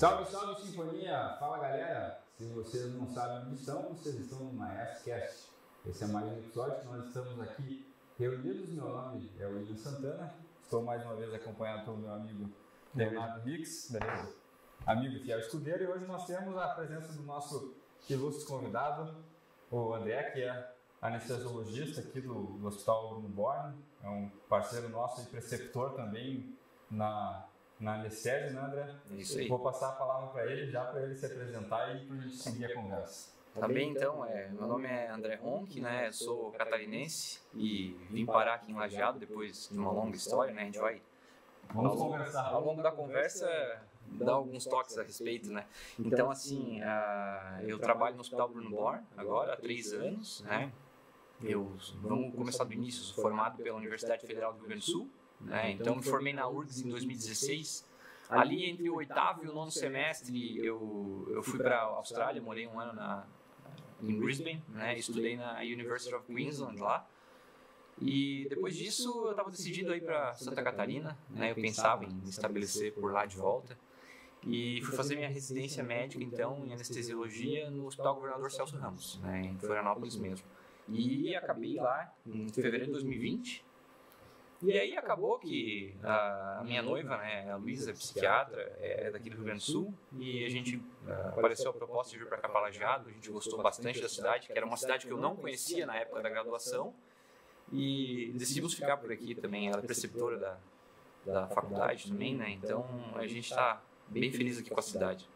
Salve, salve, Sinfonia! Fala, galera! Se vocês não sabem onde estão, vocês estão no Maestcast. Esse é mais um episódio que nós estamos aqui reunidos. Meu nome é William Santana. Estou mais uma vez acompanhado pelo meu amigo Leonardo Hicks, amigo fiel escudeiro. E hoje nós temos a presença do nosso ilustre convidado, o André, que é anestesiologista aqui do Hospital Bruno Borne. É um parceiro nosso e preceptor também na anestesia, né, André? Isso aí. Vou passar a palavra para ele, já para ele se apresentar e para a gente seguir a conversa. Tá bem, então, meu nome é André Ronck, né? Eu sou catarinense e vim parar aqui em Lajeado depois de uma longa história, né? A gente vai, Vamos conversar. ao longo da conversa, dar alguns toques a respeito, né? Então, assim, eu trabalho no Hospital Bruno Borne agora há 3 anos, né? Vamos começar do início, sou formado pela Universidade Federal do Rio Grande do Sul, né? Então, me formei na URGS em 2016. Ali, entre o 8º e o 9º semestre, eu fui para a Austrália, morei um ano em Brisbane, né? Estudei na University of Queensland lá. E depois disso, eu estava decidido a ir para Santa Catarina, né? Eu pensava em me estabelecer por lá de volta. E fui fazer minha residência médica, então, em anestesiologia no Hospital Governador Celso Ramos, né? Em Florianópolis mesmo. E acabei lá em fevereiro de 2020. E aí acabou que a minha noiva, né, a Luísa, psiquiatra, é daqui do Rio Grande do Sul, e a gente apareceu a proposta de vir para cá para Lajeado. A gente gostou bastante da cidade, que era uma cidade que eu não conhecia na época da graduação, e decidimos ficar por aqui também. Ela é preceptora da faculdade também, né? Então a gente está bem feliz aqui com a cidade.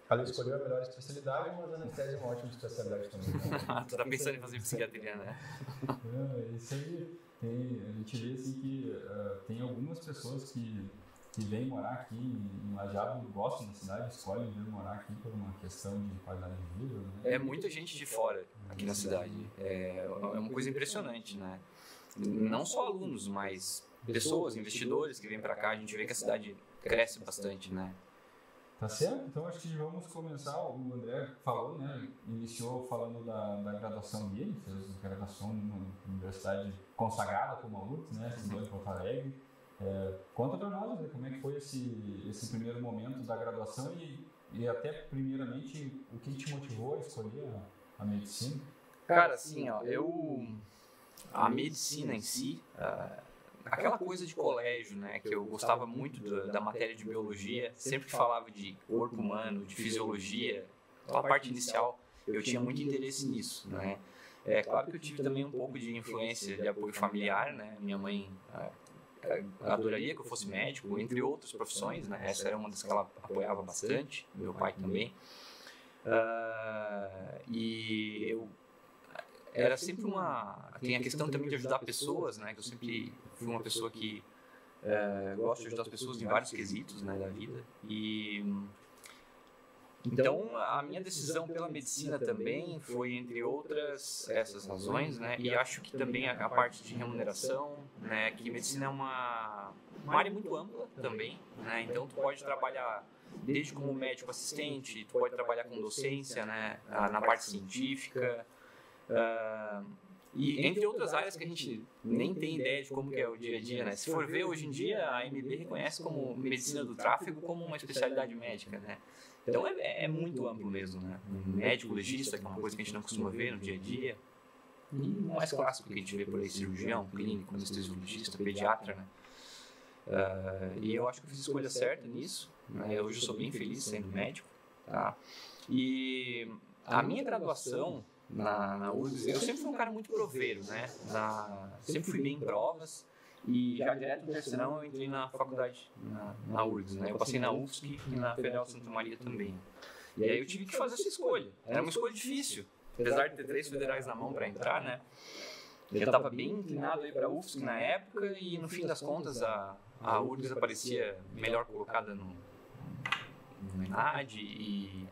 Ela escolheu a melhor especialidade, mas a anestesia é uma ótima especialidade também. Né? Tu tá pensando em fazer psiquiatria, né? Isso aí, a gente vê assim que tem algumas pessoas que vêm morar aqui em Lajeado, gostam da cidade, escolhem vir morar aqui por uma questão de qualidade de vida. Né? É muita gente de fora aqui na cidade. É uma coisa impressionante, né? Não só alunos, mas pessoas, investidores que vêm para cá. A gente vê que a cidade cresce bastante, né? Tá certo? Então acho que vamos começar. O André falou, né? Iniciou falando da graduação dele, fez graduação numa universidade consagrada como a URGS, né? Estudou em Porto Alegre. Conta para nós, André, como é que foi esse primeiro momento da graduação e até primeiramente o que te motivou a escolher a medicina? Cara, assim, ó, a medicina em si, aquela coisa de colégio, né, que eu gostava muito da matéria de biologia, sempre que falava de corpo humano, de fisiologia, aquela parte inicial, eu tinha muito interesse nisso, né. É claro que eu tive também um pouco de influência de apoio familiar, né, minha mãe adoraria que eu fosse médico, entre outras profissões, né, essa era uma das que ela apoiava bastante, meu pai também, e eu era sempre tem a questão também de ajudar pessoas, né? Que eu sempre fui uma pessoa que gosto de ajudar as pessoas em vários quesitos, né, da vida. E então a minha decisão pela medicina também foi, entre outras, essas razões, né? E acho que também a parte de remuneração, né? Que medicina é uma área muito ampla também, né? Então tu pode trabalhar desde como médico assistente, tu pode trabalhar com docência, né? Na parte científica. E entre outras áreas que a gente nem tem ideia de como que é o dia a dia, né? Se for ver, hoje em dia a AMB reconhece como medicina do tráfego como uma especialidade médica, né? Então é muito amplo mesmo, né? Um médico legista, que é uma coisa que a gente não costuma ver no dia a dia, e o mais clássico que a gente vê por aí, cirurgião, clínico, anestesiologista, pediatra, né? E eu acho que eu fiz a escolha certa nisso, né? Hoje eu sou bem feliz sendo médico, tá? E a minha graduação na URGS, eu sempre fui um cara muito proveiro, né? Sempre fui bem em provas e já direto no terceirão eu entrei na faculdade, na URGS, né? Eu passei na UFSC e na Federal Santa Maria também. E aí eu tive que fazer essa escolha. Era uma escolha difícil, apesar de ter 3 federais na mão para entrar, né? Eu estava bem inclinado aí para a UFSC na época e no fim das contas a URGS aparecia melhor colocada no ENAD e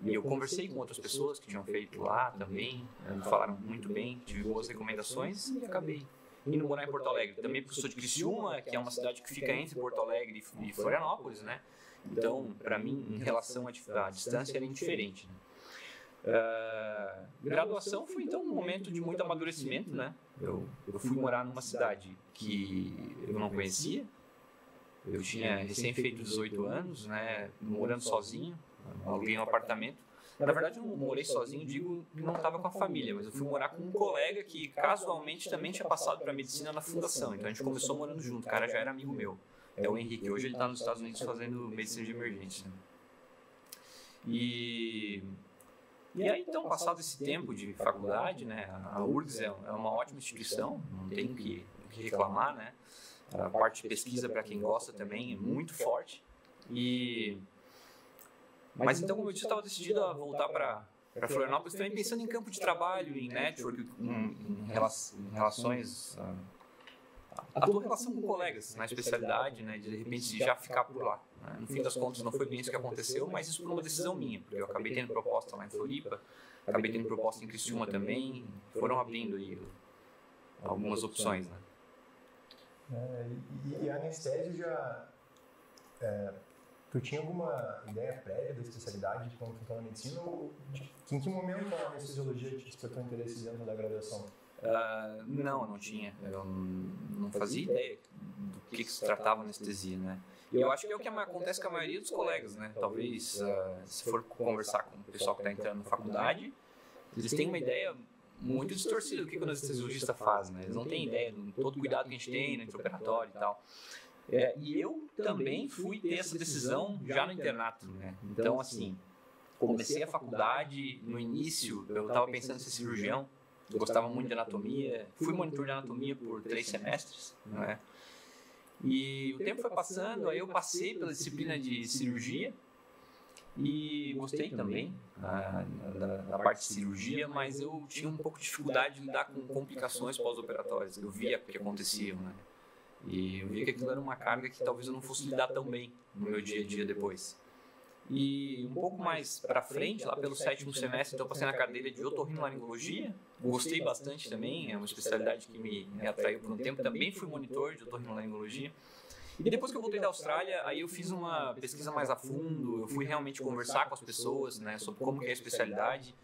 eu conversei com outras pessoas que tinham feito lá também, me falaram muito bem, tive boas recomendações e acabei indo morar em Porto Alegre. Também porque eu sou de Criciúma, que é uma cidade que fica entre Porto Alegre e Florianópolis, né? Então, para mim, em relação à distância, era indiferente, né? Graduação foi então um momento de muito amadurecimento, né? Eu fui morar numa cidade que eu não conhecia, Eu tinha recém feito 18 anos, né, morando sozinho, aluguei um apartamento. Na verdade, eu não morei sozinho, digo que não estava com a família, mas eu fui morar com um colega que casualmente também tinha passado para medicina na fundação. Então a gente começou morando junto, o cara já era amigo meu. É o Henrique, hoje ele está nos Estados Unidos fazendo medicina de emergência. E aí, então, passado esse tempo de faculdade, né, a URGS é uma ótima instituição, não tem o que reclamar, né? A parte de pesquisa, para quem gosta também, é muito forte. Mas então, como eu disse, eu estava decidido a voltar para Florianópolis, também pensando em campo de trabalho, em network, em relações, a tua relação com colegas na especialidade, né, de repente já ficar por lá. Né? No fim das contas, não foi bem isso que aconteceu, mas isso foi uma decisão minha, porque eu acabei tendo proposta lá em Floripa, acabei tendo proposta em Criciúma também, foram abrindo aí algumas opções, né? E a anestésio já... tu tinha alguma ideia prévia da especialidade de como funciona a medicina? Ou em que momento a anestesiologia te despertou interesse dentro da graduação? Não, eu não tinha. Eu não fazia ideia do que se tratava a anestesia, né? E eu acho que é o que acontece com a maioria dos colegas, né? Talvez, se for conversar com o pessoal que está entrando na faculdade, eles têm uma ideia muito distorcida do que o anestesiologista faz, né? Eles não têm ideia do todo o cuidado que a gente tem no intraoperatório e tal. E eu também fui ter essa decisão já no internato, né? Então, assim, comecei a faculdade, no início eu estava pensando em ser cirurgião, eu gostava muito de anatomia, fui monitor de anatomia por 3 semestres, né? E o tempo foi passando, aí eu passei pela disciplina de cirurgia e gostei também da parte de cirurgia, mas eu tinha um pouco de dificuldade de lidar com complicações pós-operatórias, eu via o que acontecia, né? E eu via que aquilo era uma carga que talvez eu não fosse lidar tão bem no meu dia a dia depois. E um pouco mais para frente, lá pelo 7º semestre, então eu passei na cadeira de otorrinolaringologia. Gostei bastante também, é uma especialidade que me atraiu por um tempo. Também fui monitor de otorrinolaringologia. E depois que eu voltei da Austrália, aí eu fiz uma pesquisa mais a fundo, eu fui realmente conversar com as pessoas, né, sobre como que é a especialidade.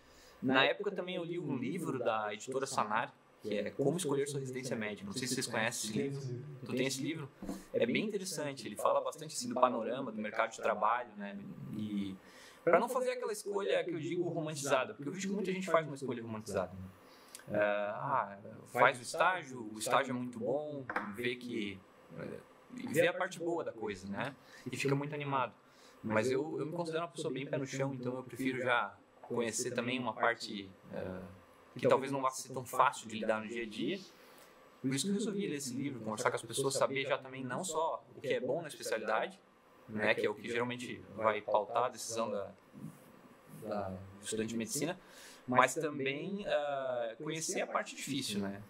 Na época também eu li um livro da editora Sanar, que é Como Escolher Sua Residência Médica. Não sei se vocês conhecem esse livro. Tu tem esse livro? É bem interessante. Ele fala bastante assim, do panorama do mercado de trabalho, né? E para não fazer aquela escolha que eu digo romantizada, porque eu vejo que muita gente faz uma escolha romantizada. Né? Faz o estágio é muito bom, vê a parte boa da coisa, né? E fica muito animado. Mas eu me considero uma pessoa bem pé no chão, então eu prefiro já conhecer também uma parte que talvez não vá ser tão fácil de lidar no dia a dia. Por isso que eu resolvi ler esse livro, conversar com as pessoas, saber já também não só o que é bom na especialidade, né, que é o que geralmente vai pautar a decisão do estudante de medicina, mas também conhecer a parte difícil, né?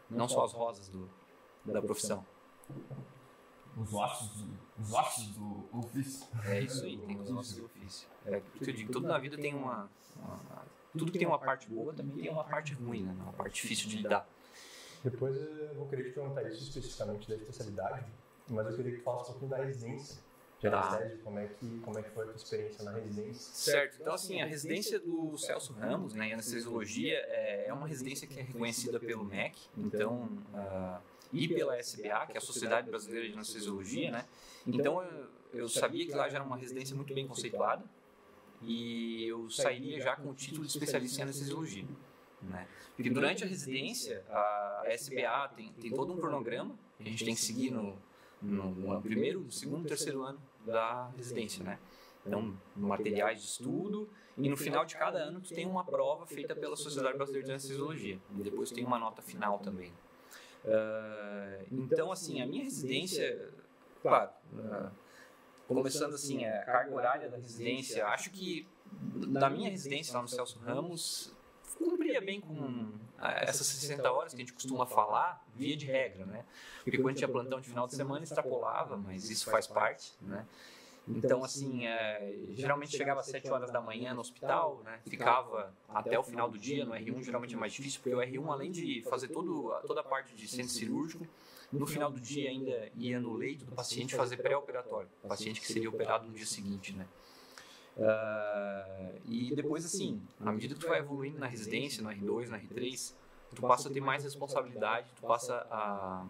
Não só as rosas da profissão. Os ossos do ofício. É isso aí, tem os ossos do ofício. É porque eu digo, tudo na vida tem tudo que tem uma parte boa também tem uma parte ruim, né? Uma parte difícil de lidar. Depois eu vou querer te perguntar isso especificamente da especialidade, mas eu queria que tu falasse um pouquinho da residência de anestésio, como é que foi a tua experiência na residência? Certo, então assim, a residência do Celso Ramos, né, em anestesiologia, é uma residência que é reconhecida pelo MEC, então, e pela SBA, que é a Sociedade Brasileira de Anestesiologia, né? Então eu sabia que lá já era uma residência muito bem conceituada e eu sairia já com o título de especialista em anestesiologia, né? Porque durante a residência, a SBA tem todo um cronograma que a gente tem que seguir no primeiro, no segundo, terceiro ano da residência, né? Então, materiais de estudo, e no final de cada ano tu tem uma prova feita pela Sociedade Brasileira de Anestesiologia, e depois tem uma nota final também. Então, assim, a minha residência, claro, começando assim, a carga horária da residência, acho que da minha residência lá no Celso Ramos, cumpria bem com essas 60 horas que a gente costuma falar, via de regra, né? Porque quando tinha plantão de final de semana, extrapolava, mas isso faz parte, né? Então, assim, geralmente chegava às 7 horas da manhã no hospital, né? Ficava até o final do dia. No R1 geralmente é mais difícil, porque o R1, além de fazer toda a parte de centro cirúrgico, no final do dia ainda ia no leito do paciente fazer pré-operatório, o paciente que seria operado no dia seguinte, né? E depois, assim, à medida que tu vai evoluindo na residência, no R2, no R3, tu passa a ter mais responsabilidade, tu passa a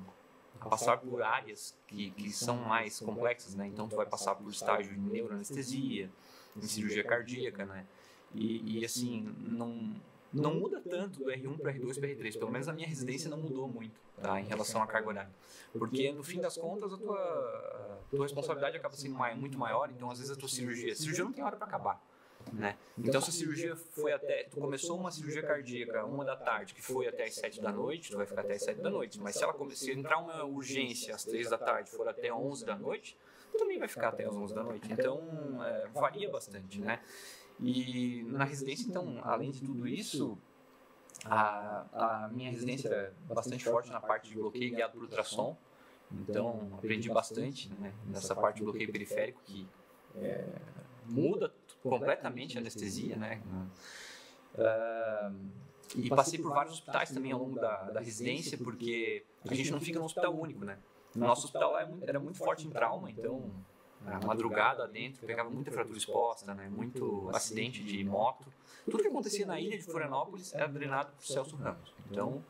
passar por áreas que são mais complexas, né? Então tu vai passar por estágio em neuroanestesia, em cirurgia cardíaca, né? E assim, não muda tanto do R1 para R2 para R3, pelo menos a minha residência não mudou muito, tá, em relação à carga horária. Porque no fim das contas a tua responsabilidade acaba sendo muito maior, então às vezes a tua cirurgia não tem hora para acabar, né? Então se a cirurgia foi tu começou uma cirurgia cardíaca 1 da tarde, que foi até as 7 da noite, tu vai ficar até as 7 da noite, mas se entrar uma urgência às 3 da tarde, for até 11 da noite, tu também vai ficar até as 11 da noite, então varia bastante, né? E na residência, então, além de tudo isso, a minha residência é bastante forte na parte de bloqueio guiado por ultrassom. Então, aprendi bastante, né, nessa parte de bloqueio periférico, que muda completamente a anestesia, né? E passei por vários hospitais também ao longo da residência, porque a gente não fica num hospital único, né? O nosso hospital era muito forte em trauma, então a madrugada dentro pegava muita fratura exposta, né? Muito acidente de moto. Tudo que acontecia na ilha de Florianópolis era drenado por Celso Ramos. Então,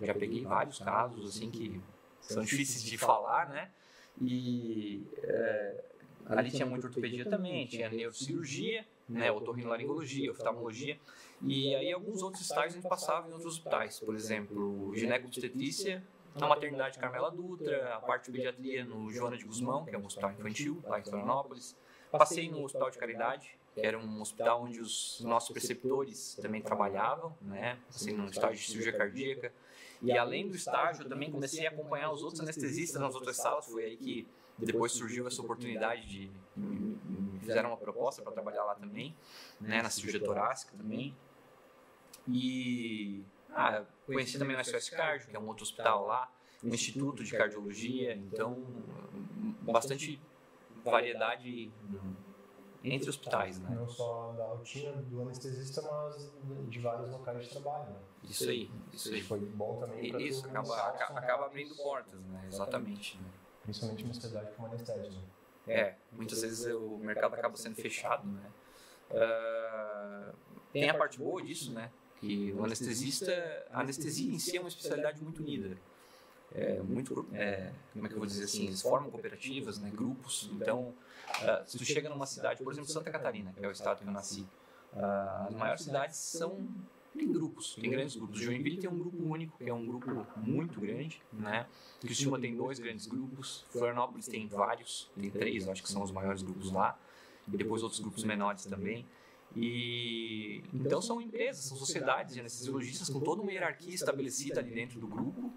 já peguei vários casos assim que são difíceis de falar, né? E ali tinha muita ortopedia também, tinha neurocirurgia, né? Otorrinolaringologia, oftalmologia. E aí alguns outros estágios a gente passava em outros hospitais, por exemplo, gineco-obstetrícia na maternidade Carmela Dutra, a parte de pediatria no Joana de Guzmão, que é um hospital infantil lá em Florianópolis. Passei no Hospital de Caridade, que era um hospital onde os nossos preceptores também trabalhavam, né? Passei no estágio de cirurgia cardíaca. E além do estágio, eu também comecei a acompanhar os outros anestesistas nas outras salas. Foi aí que depois surgiu essa oportunidade de me fizeram uma proposta para trabalhar lá também, né? Na cirurgia torácica também. E conheci também o SOS Cardio, que é um outro hospital lá, um instituto de cardiologia, então bastante variedade entre hospitais, né? Não só da rotina do anestesista, mas de vários locais de trabalho, né? Isso aí. Foi bom também para isso acaba abrindo portas, né? Exatamente. Né? Principalmente uma cidade como anestésio, né? Muitas vezes o mercado acaba sendo fechado, né? Tem a parte boa disso, né? Que o anestesista, a anestesia em si é uma especialidade muito unida. Como é que eu vou dizer assim, eles formam cooperativas, né, grupos. Então, se tu chega numa cidade, por exemplo, Santa Catarina, que é o estado que eu nasci, as maiores cidades tem grupos, tem grandes grupos. Joinville tem um grupo único, que é um grupo muito grande, né? Criciúma tem 2 grandes grupos, Florianópolis tem vários, tem 3, acho que são os maiores grupos lá, e depois outros grupos menores também. E então são empresas, são sociedades de anestesiologistas com toda uma hierarquia estabelecida ali dentro do grupo.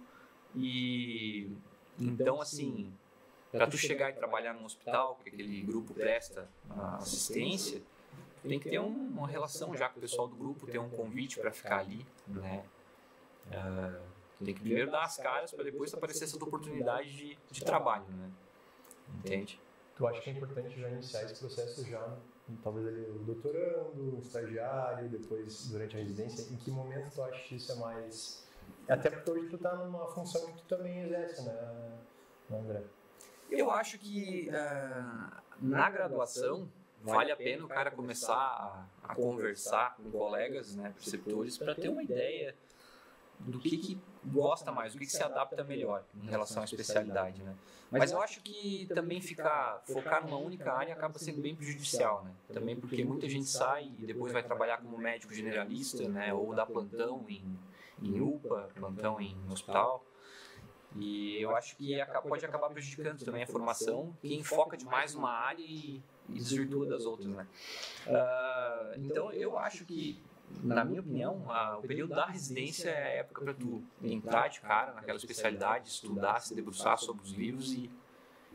E então, assim, para tu chegar e trabalhar num hospital que aquele grupo presta assistência, tem que ter uma relação já com o pessoal do grupo, ter um convite para ficar ali, né? Tem que primeiro dar as caras para depois aparecer essa oportunidade de trabalho, né? Entende? Tu acha que é importante já iniciar esse processo já, talvez ali o doutorando, o estagiário, depois durante a residência? Em que momento tu acha que isso é mais... Até porque hoje tu tá numa função que tu também exerce, né, André? Eu acho que na graduação vale a pena o cara começar a conversar com colegas, né, preceptores, para ter uma ideia do que gosta mais, do que se adapta melhor em relação à especialidade, né? Mas eu acho que também focar numa única área acaba sendo bem prejudicial, né? Também porque muita gente sai e depois vai trabalhar como médico generalista, né, ou dá plantão em UPA, plantão em hospital. E eu acho que pode acabar prejudicando também a formação, quem foca demais numa área e desvirtua das outras, né? Então eu acho que, na minha opinião, o período da residência é a época para tu entrar de cara naquela especialidade, estudar, se debruçar sobre os livros e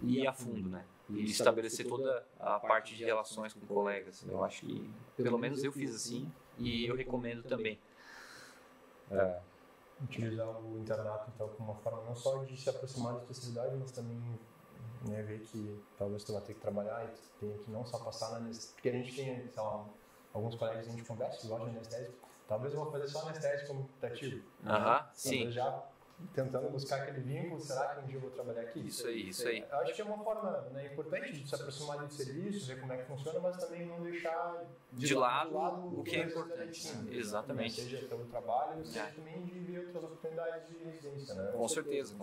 ir a fundo, né? E estabelecer toda a parte de relações com colegas. Eu acho que, pelo menos eu fiz assim, e eu recomendo também. Utilizar o internato, então, como uma forma não só de se aproximar da especialidade, mas também, né, ver que talvez tu vai ter que trabalhar e tu tenha que não só passar na anestesia, porque a gente tem, sei lá, alguns colegas que a gente conversa que gostam de anestésico, talvez eu vou fazer só anestésico como optativo. Sim. Já tentando buscar aquele vínculo, será que um dia eu vou trabalhar aqui? Isso aí. Eu acho que é uma forma, né, importante de se aproximar do serviço, ver como é que funciona, mas também não deixar de lado o que é importante. Exatamente. Seja pelo trabalho, seja também de ver outras oportunidades de residência, né? Com certeza.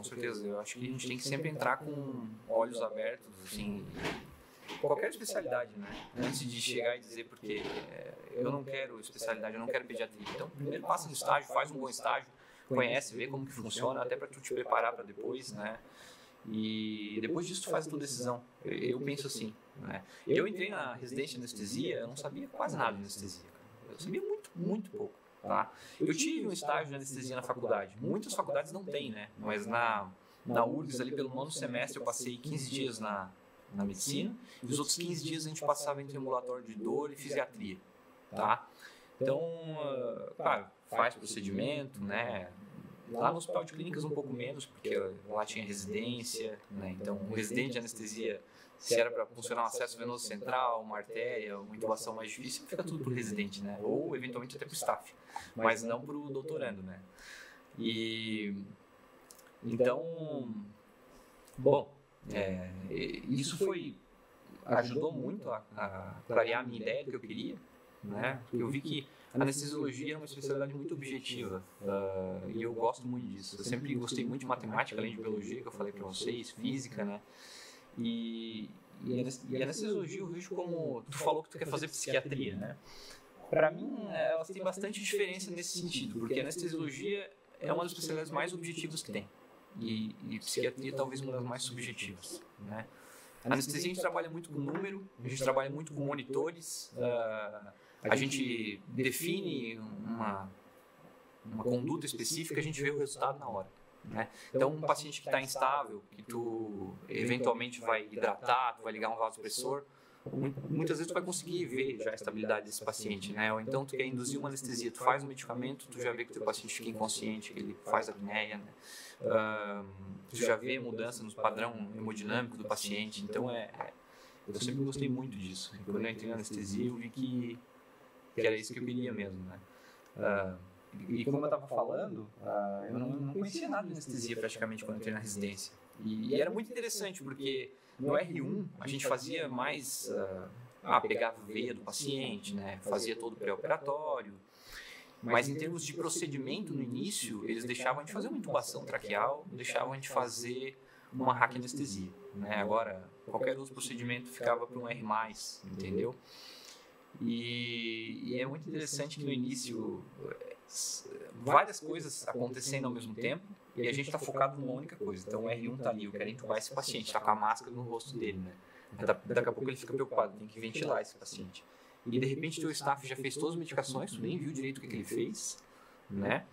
Eu acho que a gente tem que sempre entrar com olhos abertos, assim, qualquer especialidade, né? Antes de chegar e dizer porque eu não quero especialidade, eu não quero pediatria. Então, primeiro passa no estágio, faz um bom estágio, conhece, vê como que funciona, até para tu te preparar para depois, né? E depois disso tu faz a tua decisão. Eu penso assim, né? Eu entrei na residência de anestesia, eu não sabia quase nada de anestesia, cara. Eu sabia muito pouco, tá? Eu tive um estágio de anestesia na faculdade. Muitas faculdades não têm, né? Mas na URGS, ali pelo 9º semestre, eu passei 15 dias na medicina, e os outros 15 dias a gente passava entre ambulatório de dor e fisiatria, tá? Então, claro, faz procedimento, né? Lá no hospital de clínicas um pouco menos, porque lá tinha residência, né? Então, um residente de anestesia, se era para funcionar um acesso venoso central, uma artéria, uma intubação mais difícil, fica tudo pro residente, né? Ou, eventualmente, até pro staff, mas não pro doutorando, né? E... Então... Bom... isso ajudou muito a clarear a minha ideia do que eu queria, né? Eu vi que a anestesiologia é uma especialidade muito objetiva, e eu gosto muito disso. Eu sempre gostei muito de matemática, além de biologia, que eu falei para vocês, física, né? E a anestesiologia eu vejo como... Tu falou que tu quer fazer psiquiatria, né? Para mim, elas têm bastante diferença nesse sentido, porque a anestesiologia é uma das especialidades mais objetivas que tem. E psiquiatria talvez uma das mais subjetivas, né? A anestesia a gente trabalha muito com número, a gente trabalha muito com monitores, a gente define uma conduta específica, a gente vê o resultado na hora, né? Então um paciente que está instável, que tu eventualmente vai hidratar, tu vai ligar um vasopressor, muitas vezes tu vai conseguir ver já a estabilidade desse paciente, né? Ou então tu quer induzir uma anestesia, tu faz um medicamento, tu já vê que o teu paciente fica inconsciente, que ele faz apneia, né? Tu já vê mudança no padrão hemodinâmico do paciente. Então eu sempre gostei muito disso. E quando eu entrei na anestesia eu vi que era isso que eu queria mesmo, né? E como eu estava falando, eu não conhecia nada de anestesia praticamente quando eu entrei na residência. E era muito interessante porque no R1 a gente fazia mais pegava a veia do paciente, né? Fazia todo o pré-operatório. Mas em termos de procedimento no início, eles deixavam a gente fazer uma intubação traqueal, deixavam a gente fazer uma raquianestesia, né? Agora, qualquer outro procedimento ficava para um R+, entendeu? E é muito interessante que no início, várias coisas acontecendo ao mesmo tempo, e a gente está focado numa única coisa. Então o R1 está ali, eu quero intubar esse paciente, está com a máscara no rosto dele, né? Daqui a pouco ele fica preocupado, tem que ventilar esse paciente. E de repente teu staff já fez todas as medicações, tu nem viu direito o que ele fez, né?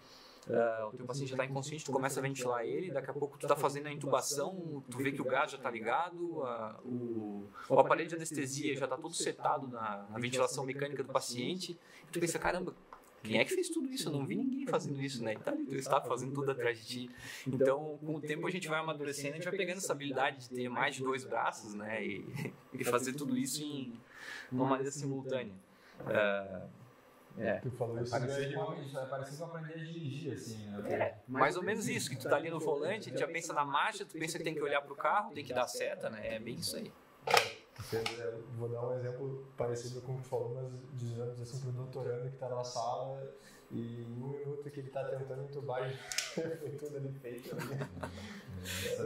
O teu paciente já está inconsciente, tu começa a ventilar ele, daqui a pouco tu está fazendo a intubação, tu vê que o gás já está ligado, o aparelho de anestesia já está todo setado na ventilação mecânica do paciente, e tu pensa, caramba, quem é que fez tudo isso? Eu não vi ninguém fazendo isso, né? E tá ali, tu está fazendo tudo atrás de ti. Então, com o tempo a gente vai amadurecendo, a gente vai pegando essa habilidade de ter mais de 2 braços, né? E fazer tudo isso em uma maneira simultânea. Tu falou isso, parece que eu aprendi a dirigir, assim, né? Mais ou menos isso, que tu tá ali no volante, tu já pensa na marcha, tu pensa que tem que olhar pro carro, tem que dar seta, né? É bem isso aí. Vou dar um exemplo parecido com o que tu falou, mas dizemos assim pro doutorando que tá na sala e em 1 minuto que ele tá tentando entubar foi tudo ali feito.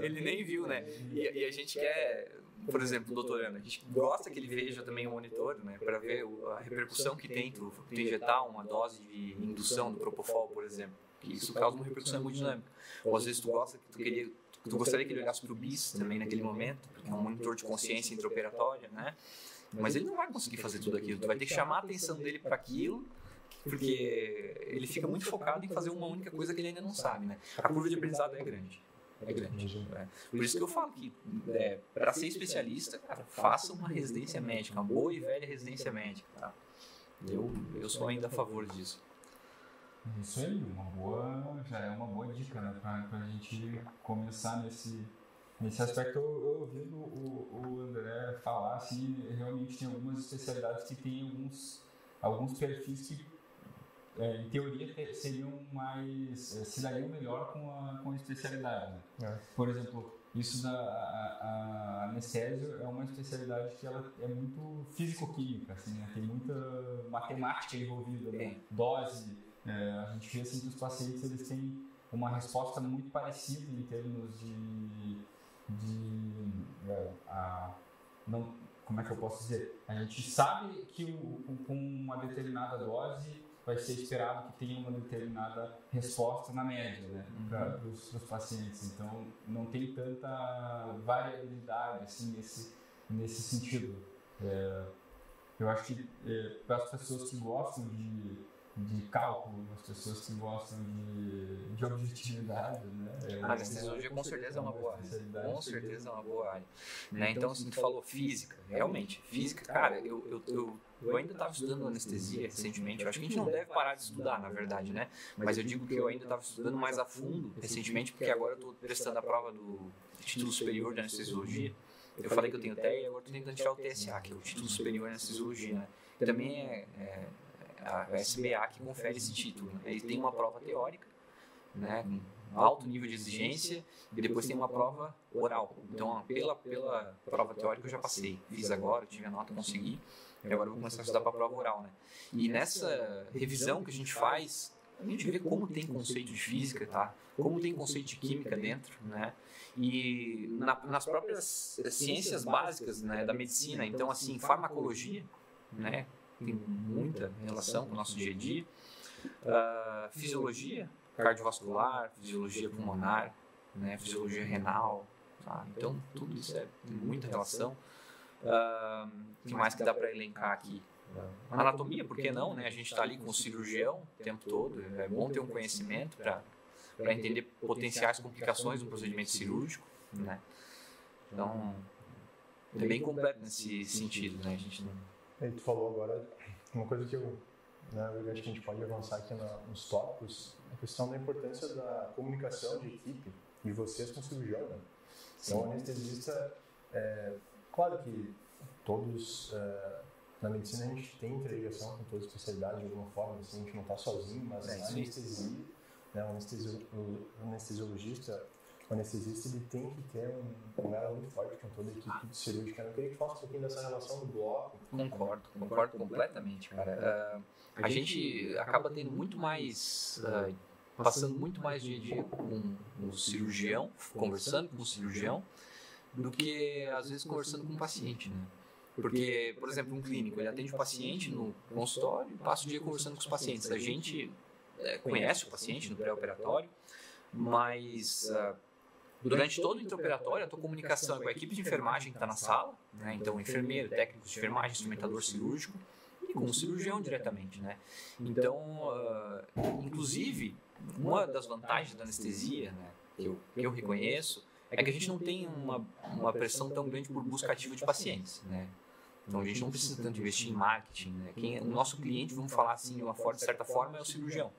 Ele nem viu, né? E a gente quer, por exemplo, o doutorando, a gente gosta que ele veja também o monitor, né? Para ver a repercussão que tem tu injetar uma dose de indução do propofol, por exemplo, que isso causa uma repercussão hemodinâmica. Ou às vezes tu gostaria que ele olhasse para o BIS também naquele momento, porque é um monitor de consciência intraoperatória, né? Mas ele não vai conseguir fazer tudo aquilo, tu vai ter que chamar a atenção dele para aquilo, porque ele fica muito focado em fazer uma única coisa que ele ainda não sabe, né? A curva de aprendizado é grande. Por isso que eu falo que para ser especialista, cara, faça uma residência médica, uma boa e velha residência médica, tá? Eu sou ainda a favor disso. Isso aí, já é uma boa dica, né, pra gente começar nesse aspecto. Eu ouvindo o André falar, assim, realmente tem algumas especialidades que tem alguns perfis que em teoria, seriam se dariam melhor com a especialidade. Né? Por exemplo, isso a anestésio é uma especialidade que ela é muito físico-química, assim, né? Tem muita matemática envolvida, né? Dose, a gente vê assim que os pacientes eles têm uma resposta muito parecida em termos como é que eu posso dizer? A gente sabe que com uma determinada dose vai ser esperado que tenha uma determinada resposta na média, né, para os pacientes. Então, não tem tanta variabilidade assim, nesse sentido. Eu acho que para as pessoas que gostam de cálculo, as pessoas que gostam de objetividade, né? A anestesiologia com certeza é uma boa área. Com certeza é uma boa área. Né? Então, assim, tu falou física, realmente, física, cara, eu ainda estava estudando anestesia recentemente. Eu acho que a gente não deve parar de estudar, na verdade, né? Mas eu digo que eu ainda estava estudando mais a fundo recentemente, porque agora eu estou prestando a prova do título superior de anestesiologia. Eu falei que eu tenho TEA e agora estou tentando tirar o TSA, que é o título superior de anestesiologia, né? Também é a SBA que confere esse título. Né? Ele tem uma prova teórica, né, com alto nível de exigência, e depois tem uma prova oral. Então, pela prova teórica eu já passei. Fiz agora, tive a nota, consegui, e agora eu vou começar a estudar para a prova oral. Né? E nessa revisão que a gente faz, a gente vê como tem conceito de física, tá? Como tem conceito de química dentro, né? E nas próprias ciências básicas, né, da medicina. Então, assim, farmacologia, né? Tem muita relação com o nosso dia a dia. Fisiologia cardiovascular, fisiologia pulmonar, né, fisiologia renal. Tá? Então, tudo isso tem muita relação. O que mais que dá para elencar aqui? Anatomia, por que não? Né? A gente está ali com o cirurgião o tempo todo. É bom ter um conhecimento para entender potenciais complicações do procedimento cirúrgico. Né? Então, é bem completo nesse sentido. Né? A gente não... Tu falou agora uma coisa que eu acho que a gente pode avançar aqui nos tópicos, a questão da importância da comunicação de equipe de vocês com o cirurgião. Né? Então, o anestesista, claro que todos, na medicina a gente tem interligação com todas as especialidades de alguma forma, assim, a gente não está sozinho, mas a anestesia, né, o anestesiologista, o anestesista ele tem que ter um elo muito forte com toda a equipe de cirúrgica. Eu queria que falasse um pouquinho dessa relação do bloco. Concordo completamente, cara. A gente acaba tendo muito mais, passando muito mais dia a dia com o cirurgião, conversando com o cirurgião, do que às vezes conversando com o paciente, né? Porque, por exemplo, um clínico, ele atende o paciente no consultório e passa o dia conversando com os pacientes. A gente conhece o paciente no pré-operatório, mas durante todo o intraoperatório, a tua comunicação é com a equipe de enfermagem que está na sala, né? Então, enfermeiro, técnicos de enfermagem, instrumentador cirúrgico, e com o cirurgião diretamente, né? Então, inclusive, uma das vantagens da anestesia, né, que eu reconheço, é que a gente não tem uma pressão tão grande por busca ativa de pacientes, né? Então, a gente não precisa tanto investir em marketing, né? O nosso cliente, vamos falar assim, de certa forma, é o cirurgião.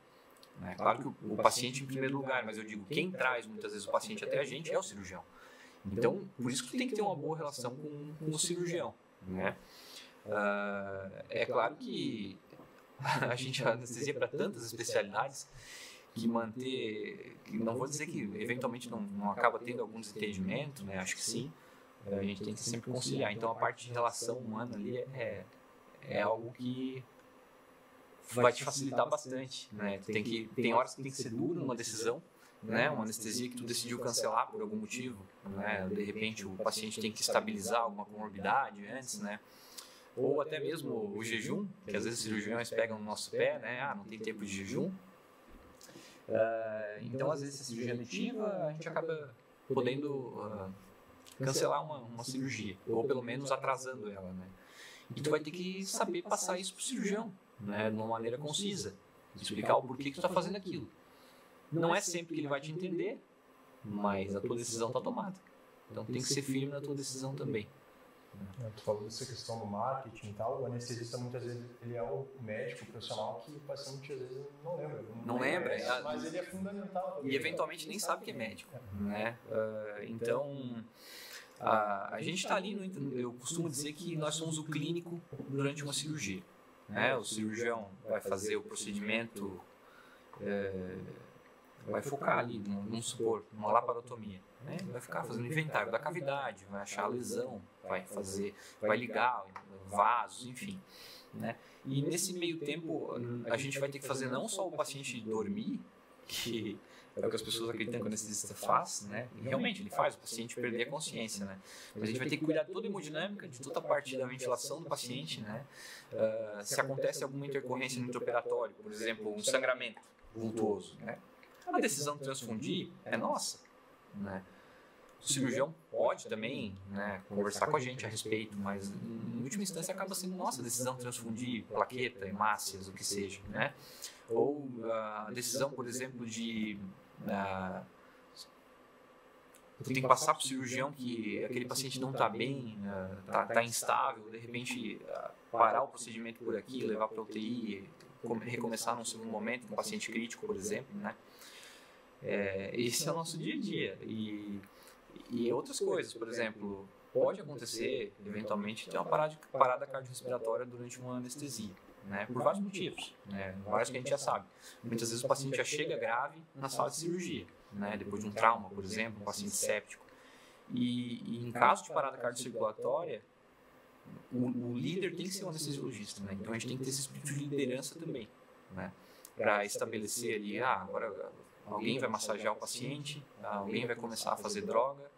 Né? Claro que o paciente em primeiro lugar, mas eu digo, quem traz muitas vezes o paciente até a gente é o cirurgião. Então, por isso que tu tem que ter uma boa relação com o cirurgião. Né? É claro que a gente anestesia para tantas especialidades que não vou dizer que eventualmente não acaba tendo algum desentendimento, né? Acho que sim, a gente tem que sempre conciliar. Então, a parte de relação humana ali é algo que vai te facilitar bastante, né? Tem horas que tem que ser duro numa decisão, né? Uma anestesia que tu decidiu cancelar por algum motivo, né? De repente o paciente tem que estabilizar alguma comorbidade antes, né? Ou até mesmo o jejum, que às vezes os cirurgiões pegam no nosso pé, né? Não tem tempo de jejum. Então, às vezes, essa cirurgia letiva, a gente acaba podendo cancelar uma cirurgia, ou pelo menos atrasando ela, né? E tu vai ter que saber passar isso pro cirurgião, né, de uma maneira concisa, explicar o porquê que tu está fazendo aquilo. Não é sempre que ele vai te entender, mas a tua decisão está tomada. Então tem que ser firme na tua decisão também. Tu falou dessa questão do marketing e tal, o anestesista muitas vezes ele é o médico profissional que o paciente às vezes não lembra. Não lembra, mas ele é fundamental. E eventualmente nem sabe que é médico. Né? Então, a gente está ali, eu costumo dizer que nós somos o clínico durante uma cirurgia. né? O cirurgião vai fazer o procedimento, vai focar ali, vamos supor, numa laparotomia, né? Vai ficar fazendo inventário da cavidade, vai achar a lesão, vai ligar vasos, enfim, né? E nesse meio tempo a gente vai ter que fazer não só o paciente dormir, que é o que as pessoas acreditam que o anestesista faz, né? E realmente ele faz o paciente perder a consciência, né? Mas a gente vai ter que cuidar de toda a hemodinâmica, de toda a parte da ventilação do paciente, né? Se acontece alguma intercorrência no intraoperatório, por exemplo, um sangramento vultoso, né? A decisão de transfundir é nossa, né? O cirurgião pode também, né, conversar com a gente a respeito, mas em última instância acaba sendo nossa decisão de transfundir plaqueta, hemácias, o que seja, né? Ou a decisão, por exemplo, de eu tenho que passar para o cirurgião que aquele paciente não está bem, está instável, de repente parar o procedimento por aqui, levar para a UTI, recomeçar num segundo momento, um paciente crítico, por exemplo, né? Esse é o nosso dia a dia. E outras coisas, por exemplo, pode acontecer, eventualmente, ter uma parada cardiorrespiratória durante uma anestesia, né? Por vários motivos, né? Vários que a gente já sabe. Muitas vezes o paciente já chega grave na sala de cirurgia, né? Depois de um trauma, por exemplo, um paciente séptico. E em caso de parada cardiorrespiratória, o líder tem que ser o anestesiologista, né? Então a gente tem que ter esse espírito de liderança também, né? Para estabelecer ali, agora alguém vai massagear o paciente, alguém vai começar a fazer droga,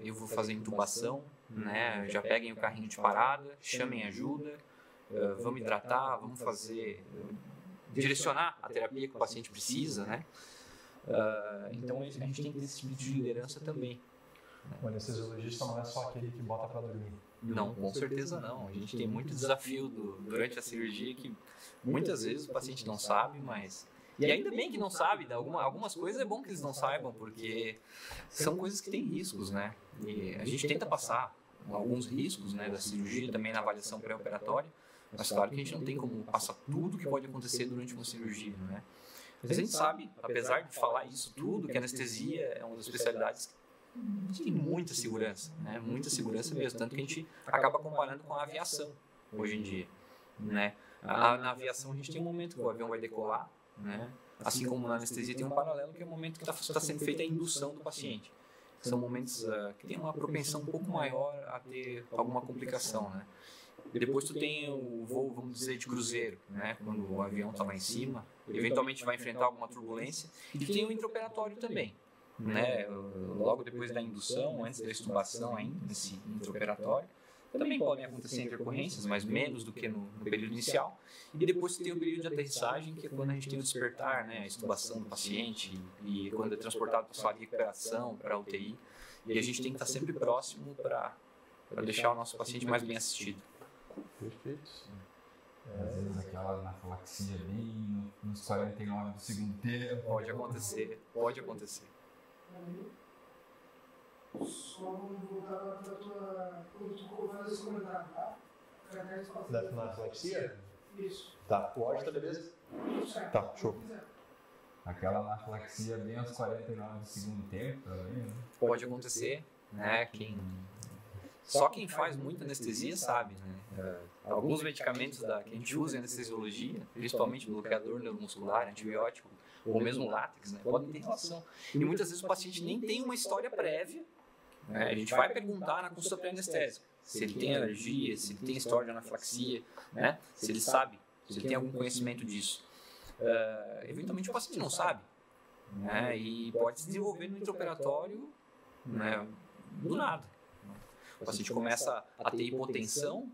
eu vou fazer intubação, né? Já peguem o carrinho de parada, chamem ajuda, vamos hidratar, vamos direcionar a terapia que o paciente precisa, né? Então a gente tem que ter esse espírito de liderança também. O anestesiologista não é só aquele que bota para dormir. Não, com certeza não. A gente tem muito desafio durante a cirurgia que muitas vezes o paciente não sabe, mas... E ainda bem que não sabe, algumas coisas é bom que eles não saibam, porque são coisas que têm riscos, né? E a gente tenta passar alguns riscos, né, da cirurgia também na avaliação pré-operatória, mas claro que a gente não tem como passar tudo que pode acontecer durante uma cirurgia, né? Mas a gente sabe, apesar de falar isso tudo, que a anestesia é uma das especialidades que tem muita segurança, né? Muita segurança mesmo, tanto que a gente acaba comparando com a aviação hoje em dia, né? Na aviação a gente tem um momento que o avião vai decolar, né? Assim como na anestesia tem um paralelo que é o momento que está sendo feita a indução do paciente. São momentos que tem uma propensão um pouco maior a ter alguma complicação, né? E depois tu tem o voo, vamos dizer, de cruzeiro, né? Quando o avião está lá em cima, eventualmente vai enfrentar alguma turbulência. E tem o intraoperatório também, né? Logo depois da indução, antes da extubação ainda, nesse intraoperatório. Também podem acontecer intercorrências, mas menos do que no período inicial. E depois tem o período de aterrissagem, que é quando a gente tem o despertar, né, a extubação do paciente e quando é transportado para a sala de recuperação, para a UTI. E a gente tem que estar sempre próximo para deixar o nosso paciente mais bem assistido. Perfeito. Às vezes aquela anafilaxia bem nos 49 do segundo tempo. Pode acontecer, pode acontecer. Só vamos voltar agora para a tua... Quando tu faz esse comentário, tá? Da anafilaxia? Isso. Tá. O áudio tá beleza? Certo. Tá, show. Aquela anafilaxia bem aos 49 do segundo tempo também, né? Pode acontecer, né? Só quem faz muita anestesia sabe, né? Alguns medicamentos que a gente usa em anestesiologia, principalmente bloqueador neuromuscular, antibiótico, ou mesmo látex, né? Podem ter relação. E muitas vezes o paciente nem tem uma história prévia, né? A gente vai perguntar na consulta pré-anestésica se ele tem alergia, se ele tem história de anafilaxia, né? Se ele sabe, se ele tem algum conhecimento disso. Eventualmente o paciente não sabe, né? E pode se desenvolver no intraoperatório, né? Do nada. O paciente começa a ter hipotensão,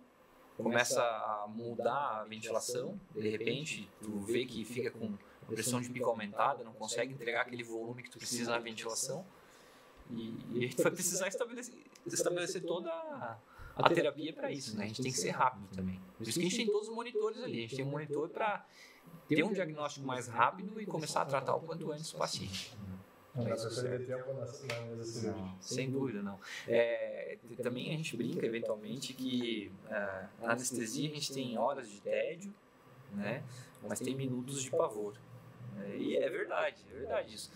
começa a mudar a ventilação, de repente tu vê que fica com pressão de pico aumentada, não consegue entregar aquele volume que tu precisa na ventilação, e a gente vai precisar estabelecer toda a terapia para isso, né? A gente tem que ser rápido também. Por isso que a gente tem todos os monitores ali, a gente tem um monitor para ter um diagnóstico mais rápido e começar a tratar o quanto antes o paciente. Não dá para perder tempo na mesa cirúrgica. Sem dúvida, não. Também a gente brinca, eventualmente, que na anestesia a gente tem horas de tédio, né? Mas tem minutos de pavor. E é verdade isso.